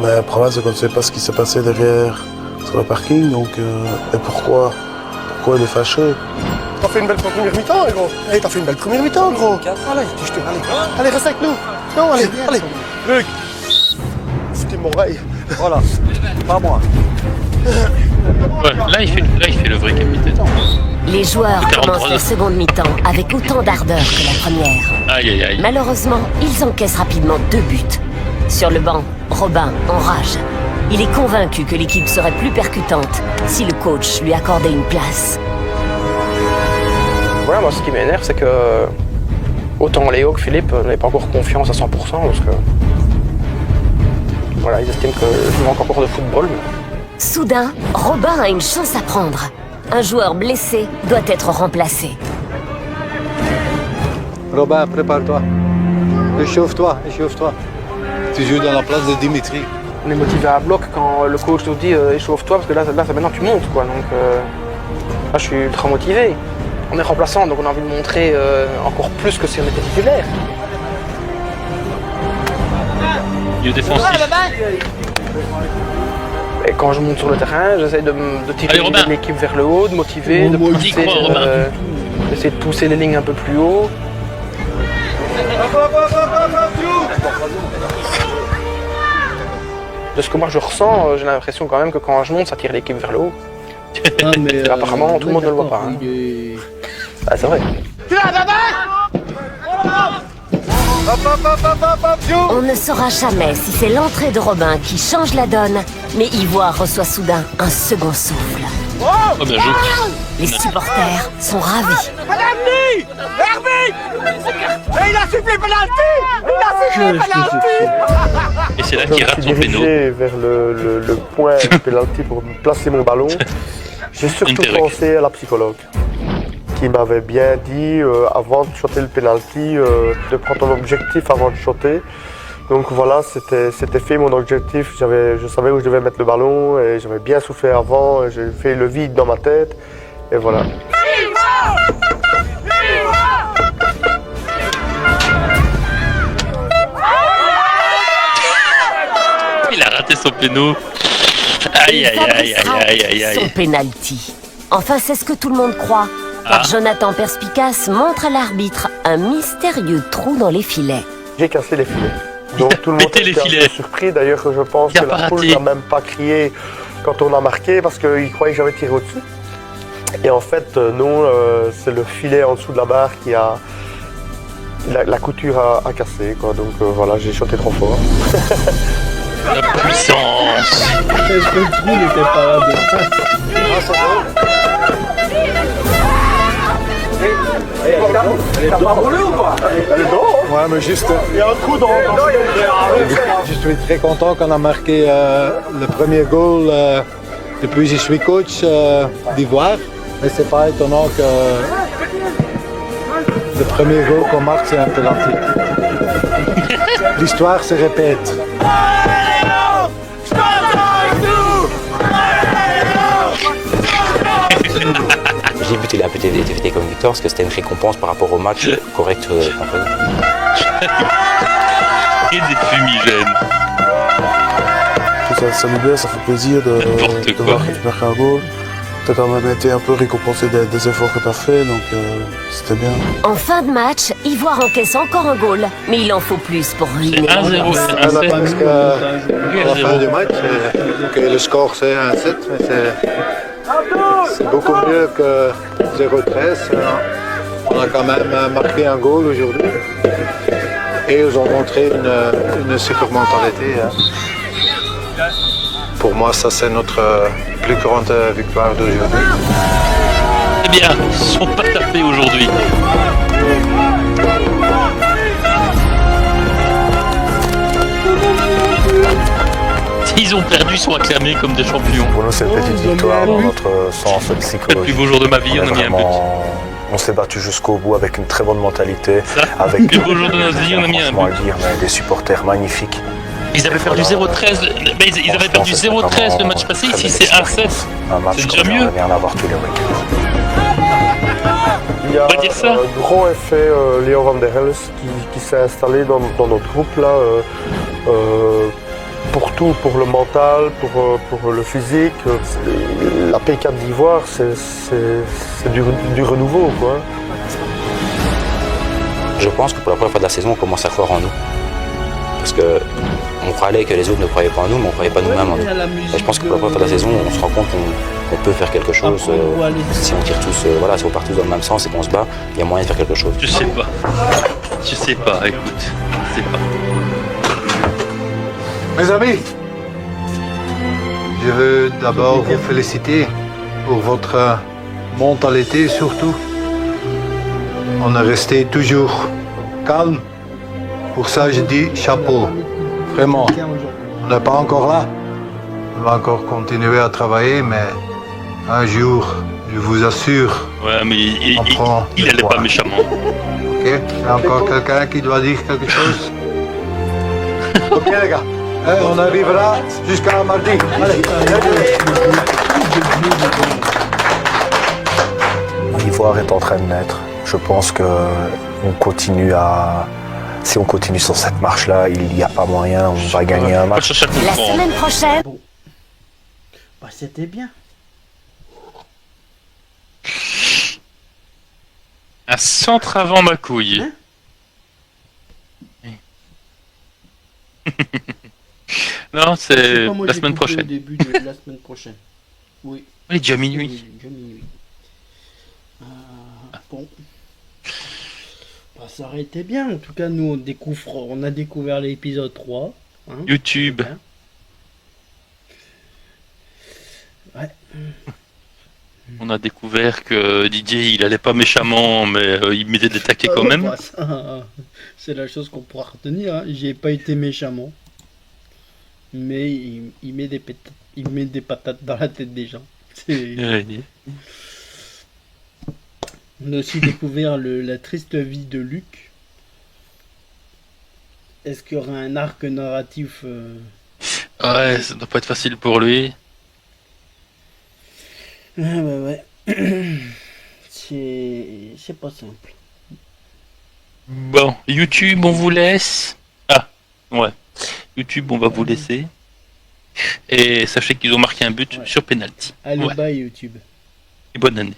Speaker 6: Mais le problème, c'est qu'on ne sait pas ce qui s'est passé derrière sur le parking. Donc, et pourquoi il est fâché.
Speaker 3: T'as fait une belle première mi-temps, gros. Hey, t'as fait une belle première mi-temps, gros. Allez, allez, reste avec nous. Non, allez, allez. Luc. C'était mon oreille.
Speaker 17: Voilà, pas moi.
Speaker 2: Ouais, là il fait le vrai capitaine.
Speaker 4: Les joueurs
Speaker 2: 43.
Speaker 4: commencent la seconde mi-temps avec autant d'ardeur que la première.
Speaker 2: Aïe aïe aïe.
Speaker 4: Malheureusement, ils encaissent rapidement 2 buts. Sur le banc, Robin enrage. Il est convaincu que l'équipe serait plus percutante si le coach lui accordait une place.
Speaker 21: Voilà, moi ce qui m'énerve, c'est que autant Léo que Philippe n'avaient pas encore confiance à 100% parce que voilà, ils estiment que je manque encore de football.
Speaker 4: Soudain, Robin a une chance à prendre. Un joueur blessé doit être remplacé.
Speaker 10: Robin, prépare-toi. Échauffe-toi, échauffe-toi. Tu joues dans la place de Dimitri.
Speaker 21: On est motivé à bloc quand le coach nous dit échauffe-toi parce que là c'est maintenant tu montes quoi. Donc là je suis ultra motivé. On est remplaçant donc on a envie de montrer encore plus que si on était titulaire.
Speaker 2: Milieu défensif.
Speaker 21: Et quand je monte sur le terrain, j'essaie de tirer l'équipe vers le haut, de motiver, de pousser, d'essayer de pousser les lignes un peu plus haut. De ce que moi je ressens, j'ai l'impression quand même que quand je monte, ça tire l'équipe vers le haut. Mais apparemment, tout le monde ne le voit pas. Hein. Ah, c'est vrai.
Speaker 4: On ne saura jamais si c'est l'entrée de Robin qui change la donne, mais Ivoire reçoit soudain un second souffle.
Speaker 2: Oh, bien joué.
Speaker 4: Les supporters sont ravis.
Speaker 3: Penalty! Et il a sifflé penalty! Il a sifflé penalty!
Speaker 2: Et c'est là qu'il rate son péno.
Speaker 11: Dirigé vers le point de penalty pour placer mon ballon. J'ai surtout pensé à la psychologue qui m'avait bien dit avant de shotter le penalty de prendre ton objectif avant de shotter. Donc voilà, c'était fait mon objectif. Je savais où je devais mettre le ballon et j'avais bien soufflé avant. J'ai fait le vide dans ma tête et voilà.
Speaker 2: Il a raté son péno. Aïe aïe aïe aïe aïe aïe.
Speaker 4: Son penalty. Enfin, c'est ce que tout le monde croit. Car Jonathan Perspicace montre à l'arbitre un mystérieux trou dans les filets.
Speaker 11: J'ai cassé les filets. Donc tout le monde était un peu surpris. D'ailleurs, je pense que la poule n'a même pas crié quand on a marqué parce qu'il croyait que j'avais tiré au-dessus. Et en fait, non, c'est le filet en dessous de la barre qui a... La couture a cassé, quoi. Donc voilà, j'ai shoté trop fort.
Speaker 2: La puissance.
Speaker 1: Est-ce que le trou n'était pas là de
Speaker 10: Elle est pas roulée ou quoi? Elle est dedans. Ouais, mais juste. Il y a un trou dans. Je suis très content qu'on a marqué le premier goal depuis que je suis coach d'Ivoire. Mais c'est pas étonnant que le premier goal qu'on marque, c'est un penalty. L'histoire se répète.
Speaker 7: J'ai vu qu'il a été fêté comme victoire parce que c'était une récompense par rapport au match correct qu'on faisait.
Speaker 2: Et des fumigènes.
Speaker 6: Ça nous plaît, ça fait plaisir de voir que tu marques un goal. T'as quand même été un peu récompensé des efforts que t'as fait, donc c'était bien.
Speaker 4: En fin de match, Ivoire encaisse encore un goal, mais il en faut plus pour ruiner.
Speaker 2: 1-0, c'est 1-7.
Speaker 10: Parce que à la fin du match, que le score c'est 1-7, mais c'est beaucoup mieux que 0-13. On a quand même marqué un goal aujourd'hui. Et ils ont montré une super mentalité. Pour moi, ça c'est notre plus grande victoire d'aujourd'hui.
Speaker 2: Eh bien, ils ne sont pas tapés aujourd'hui. Ils ils ont perdu, ils sont acclamés comme des champions.
Speaker 11: Pour nous, c'est une petite victoire dans notre sens
Speaker 2: C'est le
Speaker 11: psychologique.
Speaker 2: plus beau jour de ma vie, on a mis un but.
Speaker 11: On s'est battu jusqu'au bout avec une très bonne mentalité. Avec
Speaker 2: Le plus beau jour de notre vie, on a mis un
Speaker 11: franchement
Speaker 2: but.
Speaker 11: à le dire, mais des supporters magnifiques.
Speaker 2: Ils avaient perdu 0-13, mais ils avaient perdu 0-13 le match passé, ici c'est 1-7.
Speaker 11: Un match
Speaker 2: C'est
Speaker 11: qu'on
Speaker 2: déjà mieux.
Speaker 11: aimerait bien avoir tous les week-ends. Il y a
Speaker 2: On va dire ça.
Speaker 3: un grand effet Léon Van der Helst qui s'est installé dans notre groupe là, pour tout, pour le mental, pour le physique. La P4 d'Ivoire, c'est du renouveau, quoi.
Speaker 7: Je pense que pour la première fois de la saison, on commence à croire en nous. Parce que on croyait que les autres ne croyaient pas en nous, mais on ne croyait pas nous-mêmes en nous. Et je pense que pour la première fois de la saison, on se rend compte qu'on peut faire quelque chose. Si on tire tous, voilà, si on part tous dans le même sens et qu'on se bat, il y a moyen de faire quelque chose.
Speaker 2: Je sais pas, écoute, je sais pas.
Speaker 15: Mes amis, je veux d'abord vous féliciter pour votre mentalité surtout. On est resté toujours calme. Pour ça, je dis chapeau. Vraiment. On n'est pas encore là. On va encore continuer à travailler, mais un jour, je vous assure.
Speaker 2: Ouais, mais il allait pas méchamment.
Speaker 15: Ok? Il y a encore quelqu'un qui doit dire quelque chose? Ok, les gars. On arrivera jusqu'à mardi. Allez.
Speaker 11: L'Ivoire est en train de naître. Je pense que si on continue sur cette marche-là, il n'y a pas moyen, on va gagner un match.
Speaker 4: La semaine prochaine.
Speaker 1: Bon. Bah, c'était bien.
Speaker 2: Un centre avant ma couille. Non, c'est
Speaker 1: Moi,
Speaker 2: la
Speaker 1: j'ai
Speaker 2: semaine
Speaker 1: coupé
Speaker 2: prochaine.
Speaker 1: Au début de la semaine prochaine. Oui.
Speaker 2: Il est déjà minuit.
Speaker 1: Oui, déjà minuit. Bon. Bah, ça aurait été bien. En tout cas, nous, on a découvert l'épisode 3. Hein,
Speaker 2: YouTube.
Speaker 1: Ouais.
Speaker 2: On a découvert que Didier, il allait pas méchamment, mais il mettait des taquets quand même.
Speaker 1: Bah, ça, c'est la chose qu'on pourra retenir. Hein. J'ai pas été méchamment. Mais il met des patates dans la tête des gens. On a aussi découvert la triste vie de Luc. Est-ce qu'il y aura un arc narratif
Speaker 2: Ouais, ça doit pas être facile pour lui.
Speaker 1: Ah bah ouais. C'est pas simple.
Speaker 2: Bon, YouTube, on vous laisse. Ah, ouais. YouTube, on va vous laisser. Et sachez qu'ils ont marqué un but sur penalty.
Speaker 1: Allez,
Speaker 2: Ouais.
Speaker 1: bye YouTube.
Speaker 2: Et bonne année.